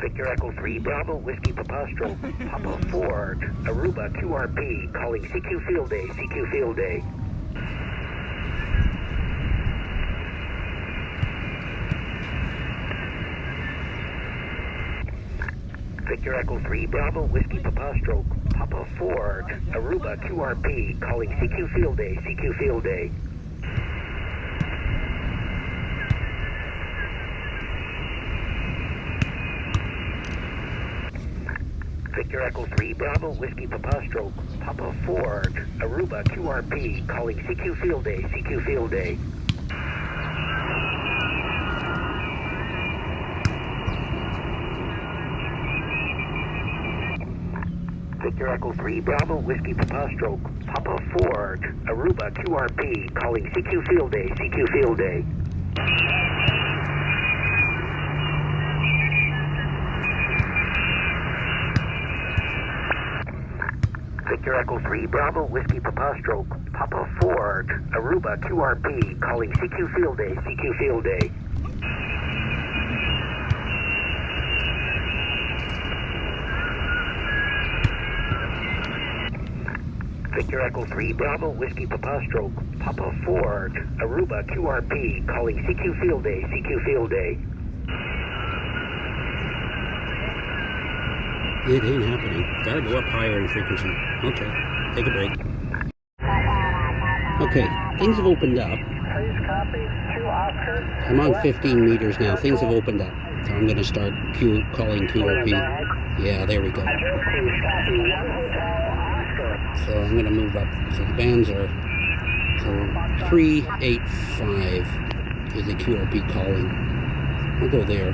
Victor Echo 3 Bravo Whiskey Papa Stroke Papa 4 Aruba QRP calling CQ Field Day, CQ Field Day. Victor Echo 3 Bravo Whiskey Papa Stroke Papa 4 Aruba QRP calling CQ Field Day, CQ Field Day. Victor Echo 3 Bravo Whiskey Papa Stroke Papa 4 Aruba QRP calling CQ Field Day, CQ Field Day. Victor Echo 3 Bravo Whiskey Papa Stroke Papa 4 Aruba QRP calling CQ Field Day, CQ Field Day. Victor Echo 3 Bravo Whiskey Papa Stroke Papa 4 Aruba QRP calling CQ Field Day, CQ Field Day. Victor Echo 3 Bravo Whiskey Papa Stroke Papa 4 Aruba QRP calling CQ Field Day, CQ Field Day. It ain't happening. Gotta go up higher in frequency. Okay, take a break. Okay, things have opened up. Please copy. 2 Oscar. I'm on 15 meters now. Things have opened up. So I'm gonna start calling QRP. Yeah, there we go. So I'm gonna move up. So the bands are 385 is the QRP calling. We'll go there.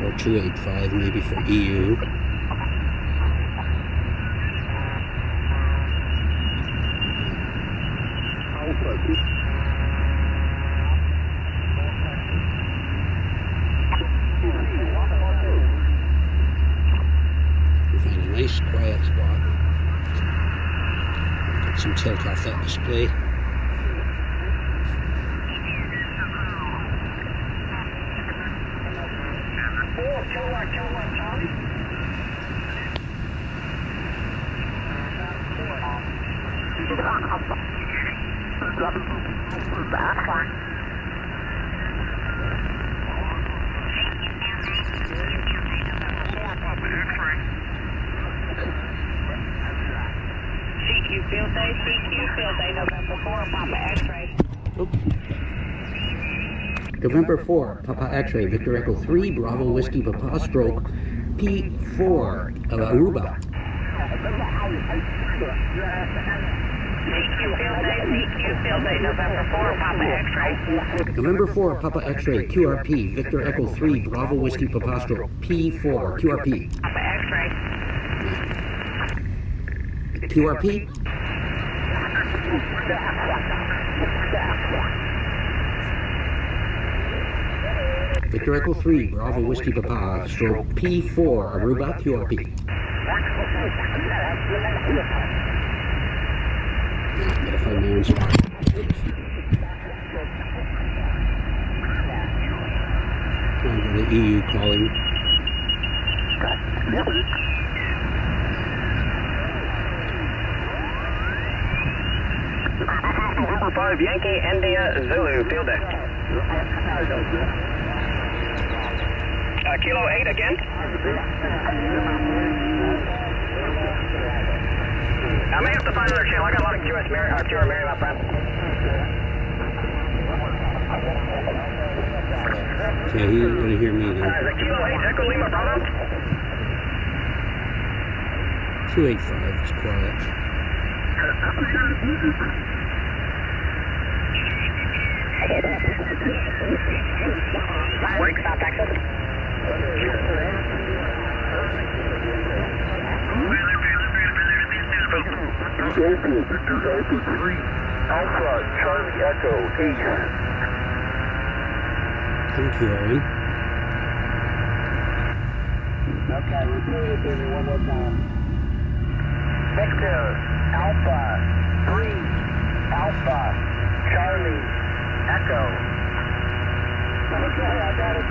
Or 285 maybe for EU. Find a nice quiet spot. Get some tilt off that display. CQ Field Day, November 4, Papa X-ray. Oops. November 4, Papa X-ray, Victor Echo 3, Bravo Whiskey Papa Stroke, P4, Aruba. CQ Field Day, November 4, Papa X-ray. November 4, Papa X-ray, QRP, Victor Echo 3, Bravo Whiskey Papa Stroke, P4, QRP. Papa X-ray. QRP. Victor Echo 3, Bravo Whiskey Papa Stroke, P4, Aruba, QRP. Gotta find my own spot. Trying to the EU calling. November 5 Yankee India Zulu Field Day. Kilo 8 again. I may have to find another channel. I got a lot of QR Mary, my friend. Okay, he didn't want to hear me then. Kilo 8 Echo Lima Bravo. 285 is quiet. Wake, stop access. Alpha, Charlie Echo, East. Thank you, Aaron. Okay, repeat it to me one more time. Victor, Alpha, 3, Alpha, Charlie, Echo. Okay, I got it.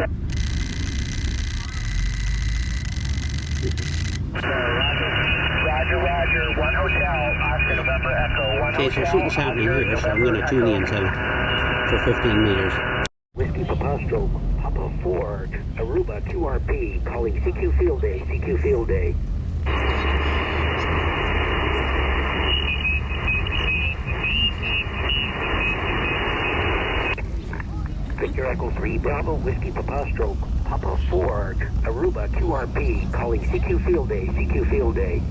Roger, Roger, 1 Hotel, Oscar November Echo, 1 Okay, so shooting's happening here, so I'm going to tune the antenna for 15 meters. Whiskey Papa Stroke, Papa Ford, Aruba QRP, calling CQ Field Day, CQ Field Day. Victor Echo 3, Bravo, Whiskey Papa Stroke, Papa Ford, Aruba QRP, calling CQ Field Day, CQ Field Day.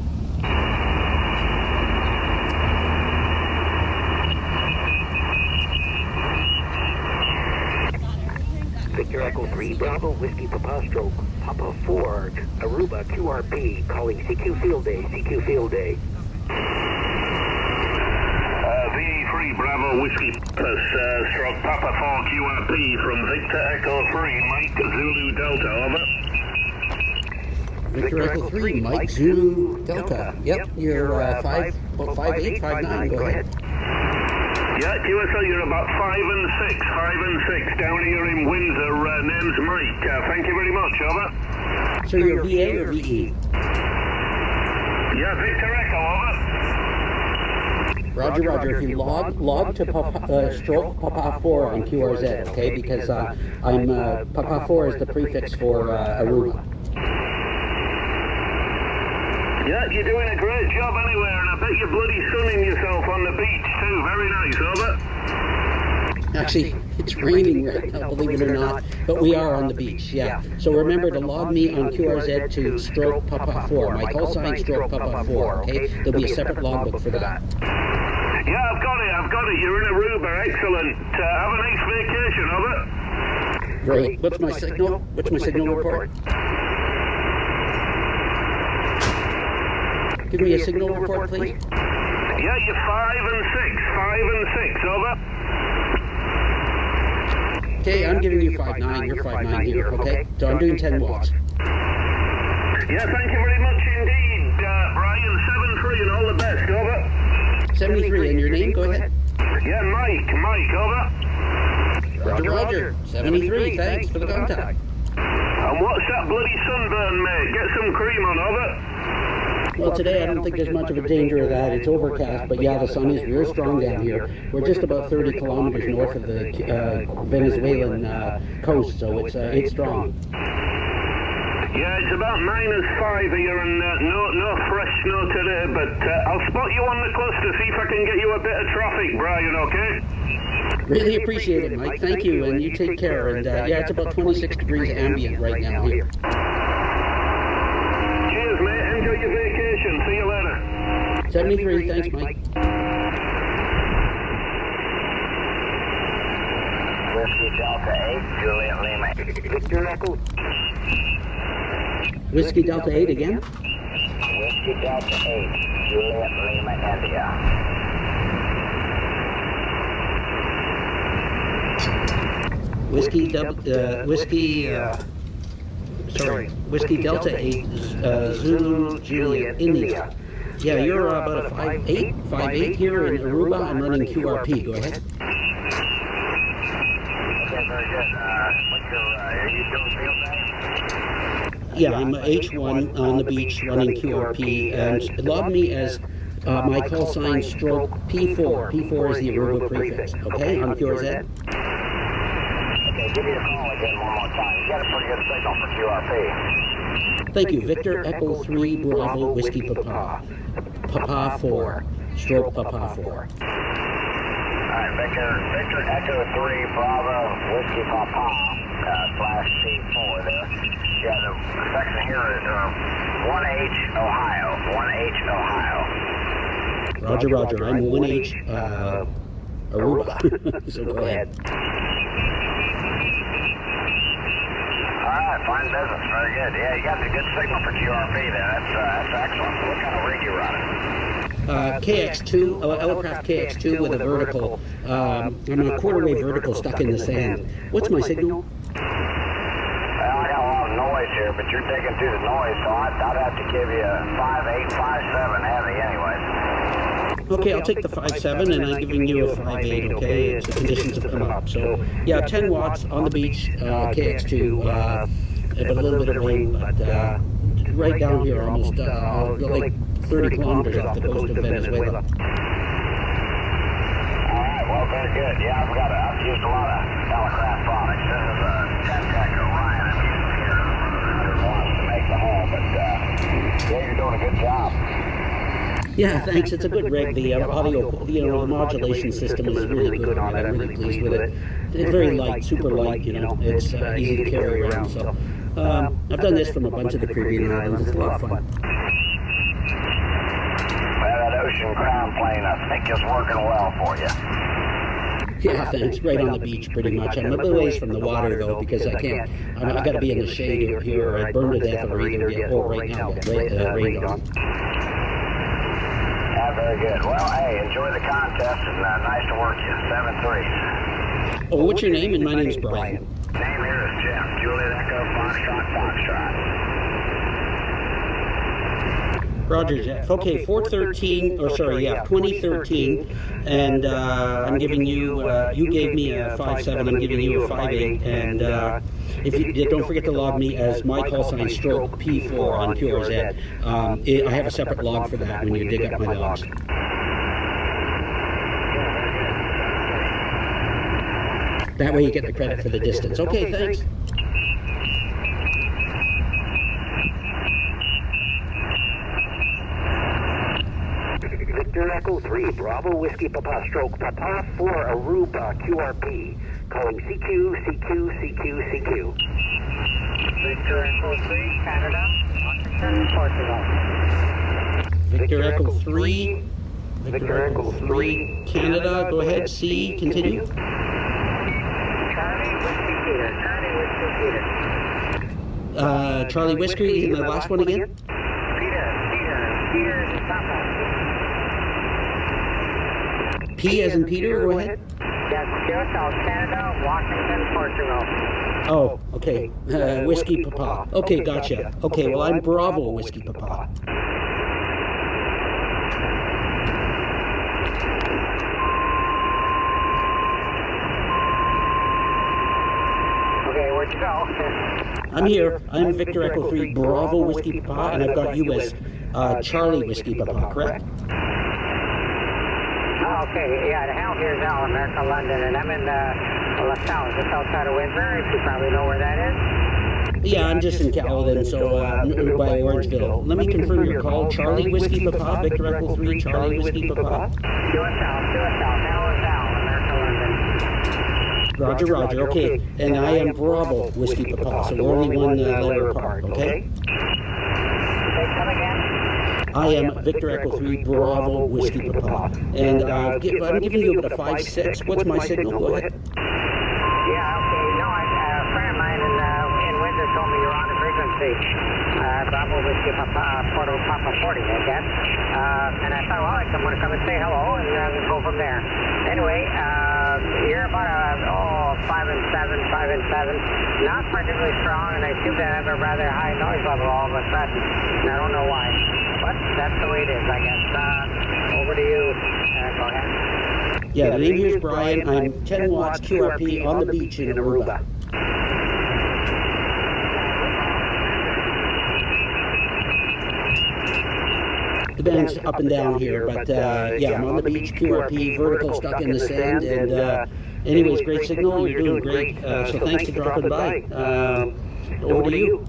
Victor Echo 3, Bravo, Whiskey Papa Stroke, Papa Ford, Aruba QRP, calling CQ Field Day, CQ Field Day. VE3 Bravo Whiskey Stroke Papa 4 QRP from Victor Echo 3, Mike Zulu Delta, over. Victor Echo 3, Mike Zulu Delta. Yep, you're about 5'8", 5'9", go ahead. Yeah, QSL, you're about 5 and 6 down here in Windsor. Name's Mike. Thank you very much, over. So you're VA or VE? Yeah, Victor Echo, over. Roger, Roger. If you log to Stroke Papa 4 on QRZ, okay? Because I'm Papa 4 is the prefix for Aruba. Yeah, you're doing a great job anywhere, and I bet you're bloody sunning yourself on the beach too. Very nice, over. Actually, it's raining right now, believe it or not, but we are on the beach, yeah. So remember to log me on QRZ to Stroke Papa 4. My call sign Stroke Papa 4, okay? There'll be a separate logbook for that. Yeah, I've got it. You're in Aruba. Excellent. Have a nice vacation, over. Great. What's my signal? What's my signal report? Give me a signal report, please. Yeah, you're 5 and 6, over. Okay, I'm giving you 5'9", you're 5'9" here, okay? So I'm doing 10 watts. Yeah, thank you very much indeed, Brian. 7-3 and all the best, over. 73, and your name? Go ahead. Yeah, Mike, over. Roger, Roger. 73, thanks for the contact. And what's that bloody sunburn, mate? Get some cream on, over. Well, today I don't think there's much of a danger of that. It's overcast, but yeah, the sun is real strong down here. We're just about 30 kilometers north of the Venezuelan coast, so it's strong. Yeah, it's about -5 here, and no fresh snow today, but I'll spot you on the cluster, see if I can get you a bit of traffic, Brian, okay? Really appreciate it, Mike. Thank you, and you take care. And yeah, it's about 26 degrees ambient right now here. Cheers, mate. Enjoy your vacation. See you later. 73, thanks, Mike. Whiskey Delta 8, Juliet Lima. Victor Echo. Whiskey Delta 8 again? Whiskey Delta 8, Juliet Lima, India. Whiskey Delta 8, Zulu, Juliet, India. Yeah, you're about a 5'8" here in Aruba. I'm running QRP. Go ahead. Okay, very good. What's your, are you doing field day? Yeah, I'm H1 on the beach running QRP, and log me as my call sign Stroke P4. P4 is the Aruba prefix, okay, on QRZ. Okay, give me a call again one more time. You got a pretty good signal for QRP. Thank you. Victor Echo 3 Bravo Whiskey Papa. Papa 4. Stroke Papa 4. Alright, Victor Echo 3 Bravo Whiskey Papa /C4 there. Yeah, the section here is 1H Ohio. 1H Ohio. Roger, Roger. I'm 1H Aruba. So go ahead. Alright, fine business. Very good. Yeah, you got the good signal for QRP there. That's excellent. What kind of rig you running? KX2, Elecraft KX2 with a vertical. I'm a quarter-wave vertical stuck in the sand. What's my signal? Well, I got a lot of noise here. here, but you're digging through the noise, so I'd have to give you a 5.857 heavy anyways. Okay, I'll take the 5.7 and I'm giving you a 5.8, okay? It's the conditions have come up. So, yeah, 10 watts on the beach, KX2, but a little bit of rain, but right down here, almost like 30 kilometers off the coast of Venezuela. Alright, well, very good. Yeah, I've used a lot of Elecraft products. This is a 10-tech Orion I'm using here. It wants to make the home, but yeah, you're doing a good job. Yeah, thanks. It's a good rig. The audio, the modulation system is really good on it. I'm really pleased with it. It's very light, super light, It's easy to carry around. So I've done this from a bunch of the Caribbean islands. It's a lot of fun. Well, that Ocean Crown plane, I think, is working well for you. Yeah, thanks. Right on the beach, pretty much. I'm a little ways from the water, though, because I can't. I've got to be in the shade here, or I burn to death, or either get right now get rained on. Yeah, very good. Well, hey, enjoy the contest, and nice to work you. 7-3. Oh, what's your name? And my name's Brian. Name here is Jim. Juliet Echo Foxtrot Foxtrot. Roger, Jeff. Okay, 2013, and I'm giving you, you gave me a 5.7, I'm giving you a 5.8, and if you don't forget to log me as my call sign stroke P4 on QRZ. I have a separate log for that when you dig up my logs. That way you get the credit for the distance. Okay, thanks. Victor Echo 3, Bravo Whiskey Papa Stroke Papa 4 Aruba QRP, calling CQ. Victor Echo 3, Canada, Washington, Portugal. Victor Echo 3, Victor Echo 3, Canada, go ahead, C, continue. Charlie Whiskey Peter, Charlie Whiskey, and the last one again? Peter is Papa. P as in Peter, go ahead. That's Curacao, Canada, Washington, Portugal. Oh, okay. Whiskey Papa. Okay, gotcha. Okay, well, I'm Bravo Whiskey Papa. Okay, where'd you go? I'm here. I'm Victor Echo 3, Bravo Whiskey Papa, and I've got you as Charlie Whiskey Papa, correct? Okay, yeah, the hell here's Al, America, London, and I'm in LaSalle, just outside of Windsor. You probably know where that is. Yeah, I'm just in Caledon, so by Orangeville. Let me confirm your call. Charlie Whiskey Papa, Victor Echo 3, Charlie Whiskey Papa. QSL, hell is Al, America, London. Roger, okay. And I am Bravo Whiskey Papa, so we're only one letter apart, okay? Come again? I am Victor Echo 3, Bravo Whiskey Papa. And I'm giving you about a 5.6. What's my signal? Go ahead. Yeah, okay. No, a friend of mine in Windsor told me you're on the frequency. Bravo Whiskey Papa, Papa 40, I guess. And I thought, well, I'm going to come and say hello and go from there. Anyway, you're about 5 and 7. Not particularly strong, and I seem to have a rather high noise level all of a sudden. And I don't know why. But that's the way it is, I guess. Over to you. Go ahead. Yeah, the name here is Brian. I'm 10 watts QRP on the beach in Aruba. The band's up and down here, but yeah, I'm on the beach, QRP, vertical, stuck in the sand, and anyways, great signal, you're doing great, so thanks for dropping by. Over to you.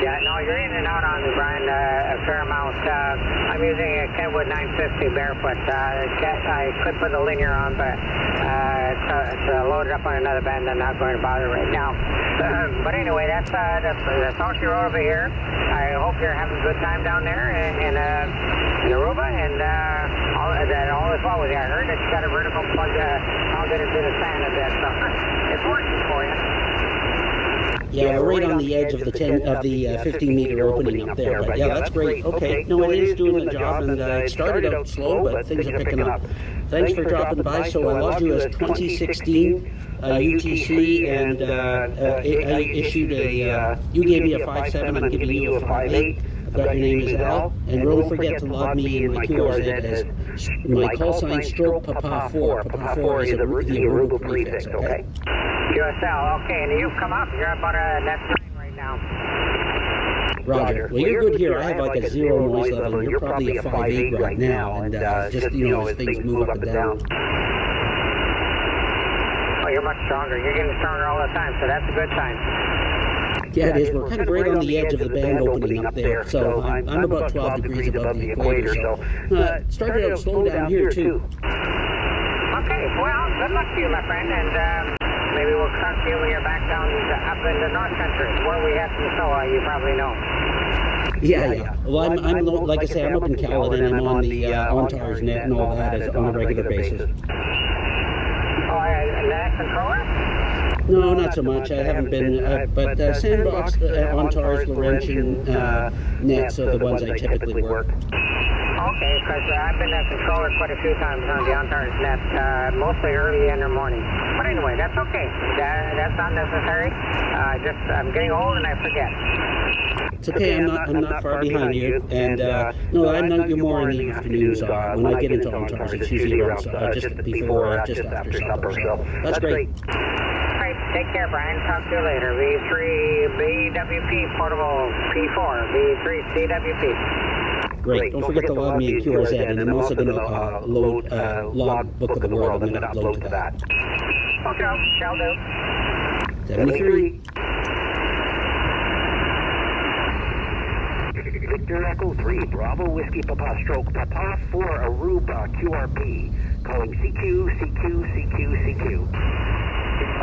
Yeah, no, you're in and out on me, Brian, a fair amount. I'm using a Kenwood 950 barefoot. I could put a linear on, but it's loaded up on another band. I'm not going to bother right now. But anyway, that's all you're over here. I hope you're having a good time down there in Aruba, and all is well with you. I heard it's got a vertical plug. I'll get into the sand a bit, so it's working for you. Yeah, we're right on the edge of the 15-meter opening up there. But yeah, that's great. Okay, no, it is doing the job, and it started out slow, but things are picking up. Thanks for dropping by. So I logged you as 2016 UTC, and I issued a. You gave me a 5.7. I'm giving you a 5.8. I've got your name as Al, and don't forget to log me in my QRZ as my call sign stroke Papa 4. Papa 4 is the Aruba prefix. Okay. QSL, okay, and you've come up. You're about a net 9 right now. Roger. Well, you're good here. I have like a 0 noise level. You're probably a 5.8 right now, and just, you know, as things move up and down. Oh, you're much stronger. You're getting stronger all the time, so that's a good sign. Yeah, it is. We're kind of right on the edge of the band opening up there, so I'm about 12 degrees above the equator, so it started out slow down here, too. Okay, well, good luck to you, my friend, and maybe we'll talk to you when you're back down up in the North Country, where we have some snow, you probably know. Yeah. Well, I'm like I say, I'm up in Caledon, and I'm on the OnTARS net and all that on a regular basis. Oh, net controller? No, not so much. I haven't been, but Sandbox, OnTARS, Laurentian nets are the ones I typically work. Okay, because I've been a controller quite a few times on the OnTARS net, mostly early in the morning. But anyway, that's okay. That's not necessary. I'm getting old and I forget. It's okay. I'm not far behind you, and no, I know you're more in the afternoons. When I get into OnTARS, it's usually around just before, just after supper. So that's great. Take care, Brian. Talk to you later. Ve3bwp portable P4. V3bwp. Great. Don't forget to log me in QRZ, and I'm also going to load log Book of the World. I'm going to upload to that. Okay, shall do. 73. Victor Echo 3, Bravo Whiskey Papa Stroke Papa 4 Aruba QRP. Calling CQ.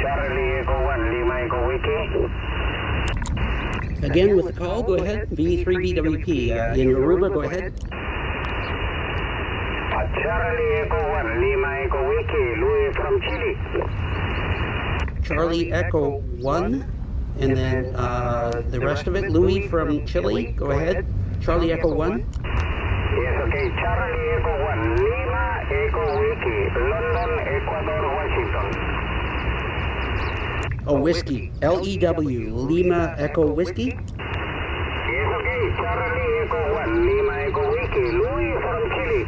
Charlie Echo 1, Lima Echo Wiki. Again with the call, go ahead. Ve3bwp. In Aruba, go ahead. Charlie Echo 1, Lima Echo Wiki, Louis from Chile. Charlie Echo 1, and then the rest of it. Louis from Chile, go ahead. Charlie Echo 1. Yes, okay. Charlie Echo 1, Lima Echo Wiki, London, Ecuador, Washington. Oh, whiskey. LEW. Lima Echo Whiskey. Yes, okay. Charlie Echo 1, Lima Echo Wiki, Louis from Chile.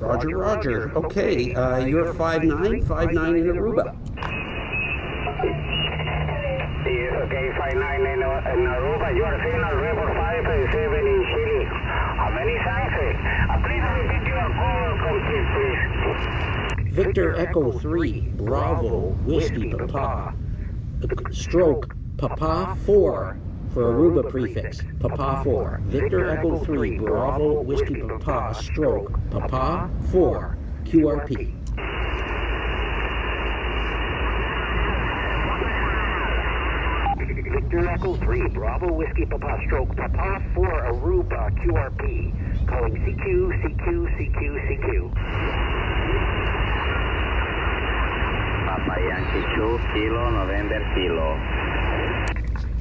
Roger. Okay, you're 5'9", 5'9" in Aruba. Yes, okay. 5'9" in Aruba. Your signal report 5'7" in Chile. How many thanks? Please repeat your call complete, please. Victor Echo 3, Bravo, Whiskey Papa, stroke Papa 4 for Aruba prefix, Papa 4. Victor Echo 3, Bravo, Whiskey Papa, stroke Papa 4, QRP. Victor Echo 3, Bravo Whiskey Papa Stroke Papa 4 Aruba QRP. Calling CQ. Papa Yankee 2, Kilo, November, Kilo.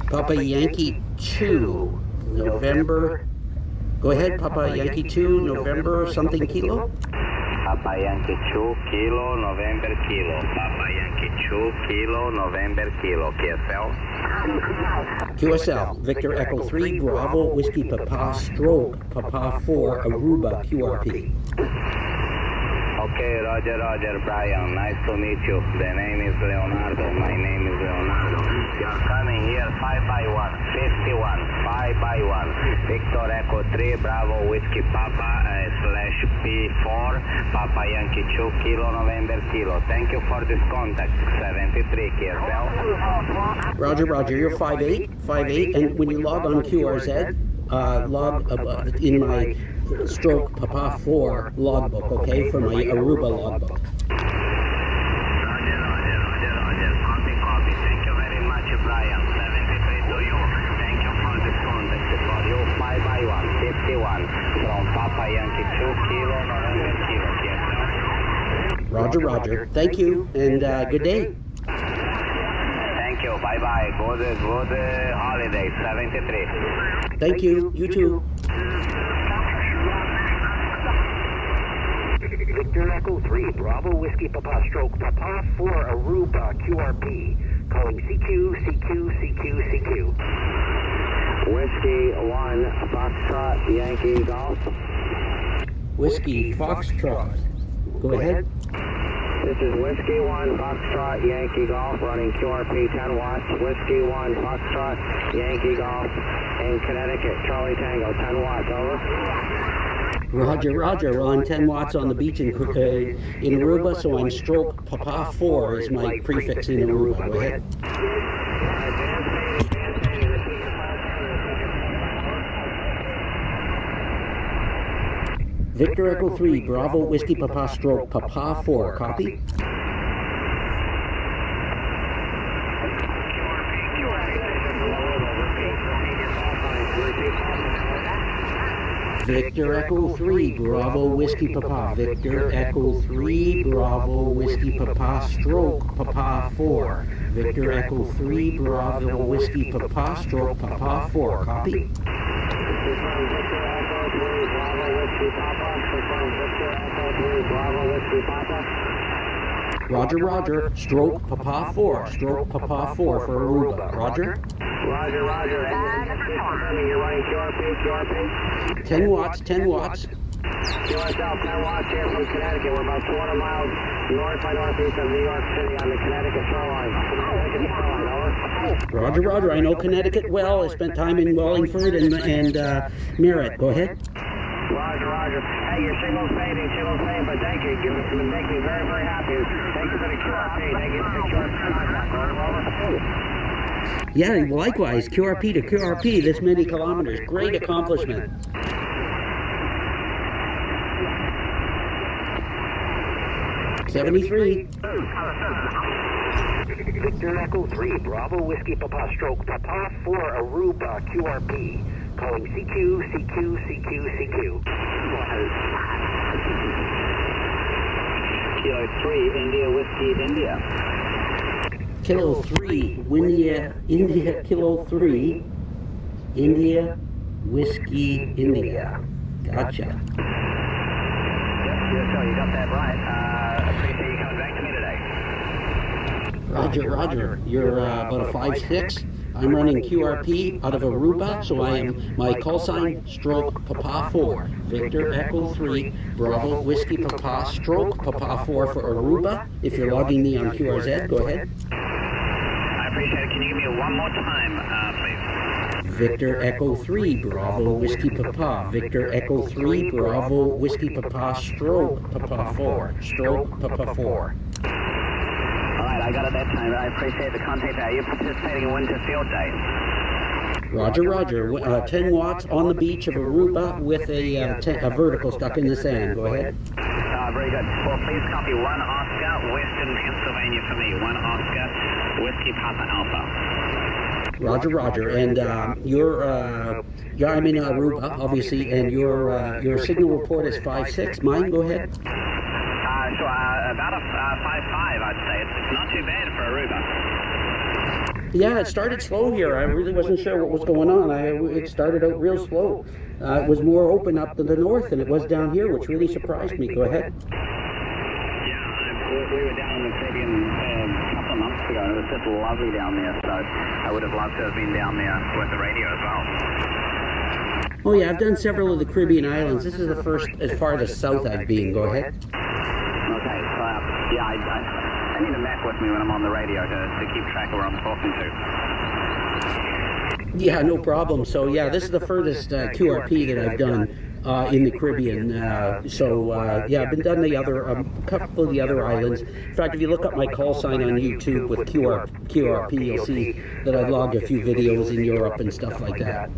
Papa Yankee 2, November. Go ahead, Papa Yankee 2, November, something kilo. Papa Yankee 2, Kilo, November, Kilo. Papa Yankee 2, Kilo, November, Kilo. QSL, Victor Echo 3, Bravo, Whiskey Papa, stroke Papa 4, Aruba, QRP. Okay, Roger, Brian. Nice to meet you. The name is Leonardo. My name is Leonardo. You're coming here 5x1, 51, 5x1. Victor Echo 3, Bravo Whiskey Papa / P4, Papa Yankee 2, Kilo, November, Kilo. Thank you for this contact. 73, QSL. Roger, you're 5'8", and when you log on QRZ, log in my stroke Papa 4 logbook, okay, for my Aruba logbook. Roger. Copy. Thank you very much, Brian. 73 to you. Thank you for this contact. For you, 5x1, 51, from Papa Yankee 2, Kilo, November, Kilo. Roger. Thank you, and good day. Thank you. Bye. Bye-bye. Good holiday, 73. Thank you. You too. Victor Echo 3, Bravo Whiskey Papa Stroke Papa 4 Aruba QRP. Calling CQ. Whiskey 1, Foxtrot, Yankee Golf. Whiskey Foxtrot. Go ahead. This is Whiskey 1, Foxtrot, Yankee Golf, running QRP 10 watts. Whiskey 1, Foxtrot, Yankee Golf, in Connecticut, Charlie Tango, 10 watts, over. Roger, We're on 10 watts on the beach in Aruba, so I'm stroke Papa 4 is my prefix in Aruba. Go ahead. Victor Echo 3, Bravo Whiskey Papa stroke Papa 4, copy? Victor Echo 3, Bravo Whiskey Papa. Victor Echo 3, Bravo Whiskey Papa stroke Papa 4. Victor Echo 3, Bravo Whiskey Papa stroke Papa 4, copy? Roger, stroke Papa 4, stroke Papa 4 for Aruba. Roger? Roger. You're running QRP. 10 watts. QSL 10 watts here from Connecticut. We're about 200 miles north by northeast of New York City on the Connecticut shoreline. Over. Roger. I know Connecticut well. I spent time in Wallingford and Merritt. Go ahead. Roger. Hey, your signal's fading, but thank you. You make me very, very happy. Thank you for the QRP. Thank you for the QRP contact. Yeah, likewise, QRP to QRP, this many kilometers. Great accomplishment. '73. Victor Echo 3, Bravo Whiskey Papa Stroke Papa 4 Aruba QRP. Calling CQ. Kilo 3, India Whiskey, India. Kilo 3, India, Kilo 3, India, Whiskey, India. Gotcha. Yep, so you got that right. Appreciate you coming back to me today. Roger. You're about a 5'6". I'm running QRP out of Aruba, so I am my call sign stroke Papa 4. Victor Echo 3, Bravo Whiskey Papa stroke Papa 4 for Aruba. If you're logging me on QRZ, go ahead. I appreciate it. Can you give me one more time, please? Victor Echo 3, Bravo Whiskey Papa. Victor Echo 3, Bravo Whiskey Papa stroke Papa 4. Stroke Papa 4. Alright, I got it that time. I appreciate the contact. Are you participating in Winter Field Day? Roger. 10 watts on the beach of Aruba with a vertical stuck in the sand. Go ahead. Very good. Well, please copy 1 Oscar, Western Pennsylvania for me. 1 Oscar, Whiskey Papa Alpha. Roger. And I'm in Aruba, obviously, and your signal report is 5'6". Mine, go ahead. About a 5'5", I'd say. It's not too bad for Aruba. Yeah, it started slow here. I really wasn't sure what was going on. It started out real slow. It was more open up to the north than it was down here, which really surprised me. Go ahead. Yeah, we were down in the Caribbean a couple of months ago, and it was just lovely down there, so I would have loved to have been down there with the radio as well. Oh yeah, I've done several of the Caribbean islands. This is the first as far as south I've been. Go ahead. Okay, so I need a map with me when I'm on the radio to keep track of where I'm talking to. Yeah, no problem. So yeah, this is the furthest QRP that I've done in the Caribbean. Yeah, I've been done the other couple of the other islands. In fact, if you look up my call sign on YouTube with QRP, you'll see that I've logged a few videos in Europe and stuff like that.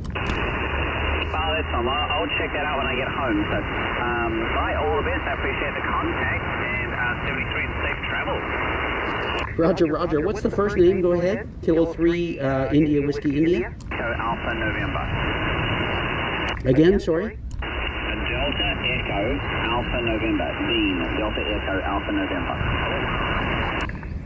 That's fine. I'll check that out when I get home. So, right, all the best. I appreciate the contact, and 73 and safe travel. Roger. What's the first name? Go ahead. Kilo 3, India Whiskey, India. Echo Alpha November. Again, sorry? Delta Echo Alpha November. Dean. Delta Echo Alpha November.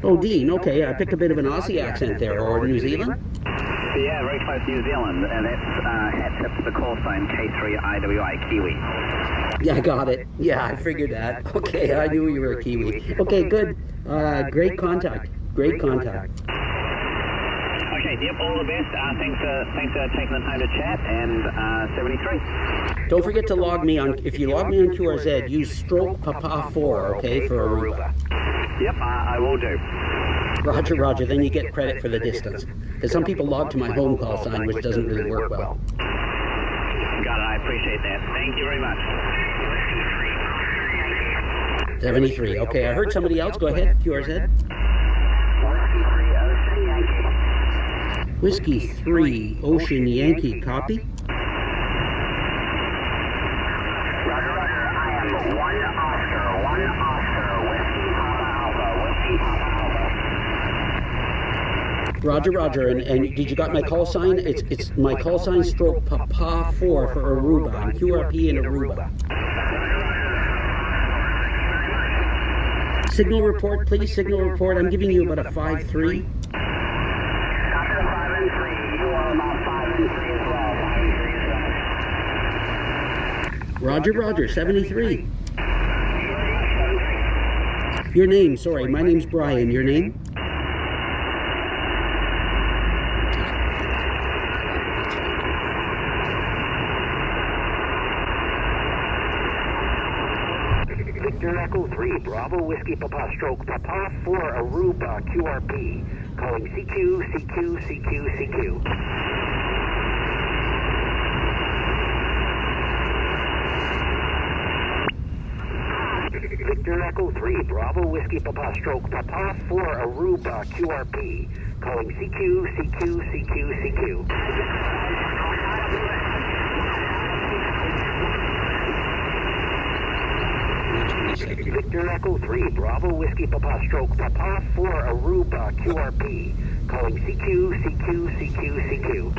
Oh, Dean, okay, I picked a bit of an Aussie accent there, or New Zealand? Yeah, very close to New Zealand, and that's hat tip to the call sign K3IWI Kiwi. Yeah, I got it. Yeah, I figured that. Okay, I knew you were a Kiwi. Okay, good. Great contact. Great contact. Okay, yep, all the best. Thanks for taking the time to chat, and 73. Don't forget to log me on, if you log me on QRZ, use stroke papa 4, okay, for Aruba. Yep, I will do. Roger, Roger, then you get credit for the distance. Because some people log to my home call sign, which doesn't really work well. Got it, I appreciate that. Thank you very much. 73, okay, I heard somebody else, go ahead, QRZ. Whiskey 3, Ocean Yankee, copy? Roger, Roger, I am 1 Oscar, Whiskey Papa Alpha. Roger, Roger, and did you got my call sign? It's my call sign stroke papa 4 for Aruba, I'm QRP in Aruba. Signal report, please, signal report, I'm giving you about a 5-3. Roger, Roger, 73. Your name, sorry, my name's Brian, your name? Victor Echo 3, Bravo Whiskey Papa Stroke Papa 4 Aruba QRP, calling CQ, CQ, CQ, CQ. Victor Echo 3, Bravo Whiskey Papa Stroke Papa 4 Aruba QRP, calling CQ, CQ, CQ, CQ. Victor Echo 3, Bravo Whiskey Papa Stroke Papa 4 Aruba QRP, calling CQ, CQ, CQ, CQ.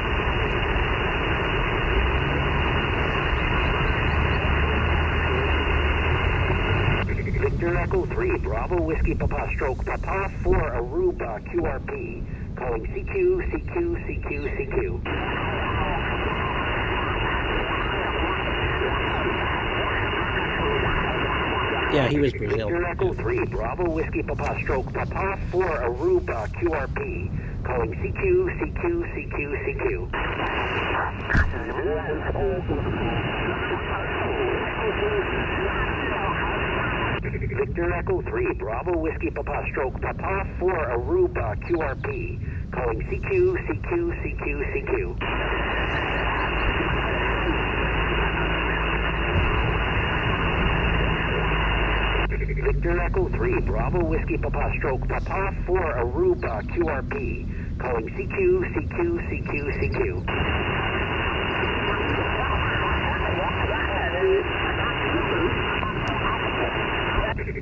Victor Echo 3, Bravo Whiskey Papa Stroke Papa 4 Aruba QRP, calling CQ, CQ, CQ, CQ. Yeah, he was Brazil. Victor Echo 3, Bravo Whiskey Papa Stroke Papa 4 Aruba QRP, calling CQ, CQ, CQ, CQ. Victor Echo 3, Bravo Whiskey Papa Stroke Papa 4 Aruba QRP, calling CQ, CQ, CQ, CQ. Victor Echo 3, Bravo Whiskey Papa Stroke Papa 4 Aruba QRP, calling CQ, CQ, CQ, CQ.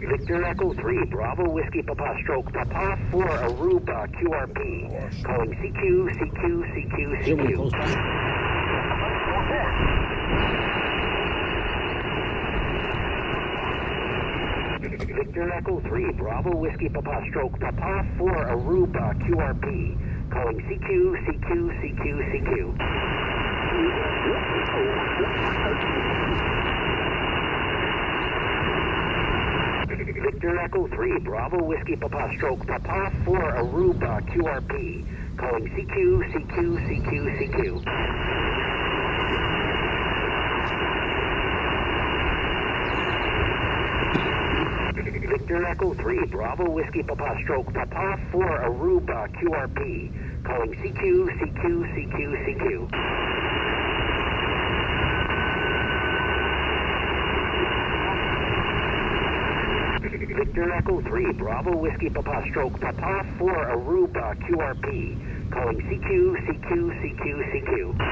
Victor Echo 3, Bravo Whiskey Papa Stroke Papa 4 Aruba QRP, calling CQ, CQ, CQ, CQ. Victor Echo 3, Bravo Whiskey Papa Stroke Papa 4 Aruba QRP, calling CQ, CQ, CQ, CQ. Victor Echo 3, Bravo Whiskey Papa Stroke Papa 4 Aruba QRP, calling CQ, CQ, CQ, CQ. Victor Echo 3, Bravo Whiskey Papa Stroke Papa 4 Aruba QRP, calling CQ, CQ, CQ, CQ. Victor Echo 3, Bravo Whiskey Papa Stroke Papa 4 Aruba QRP, calling CQ, CQ, CQ, CQ.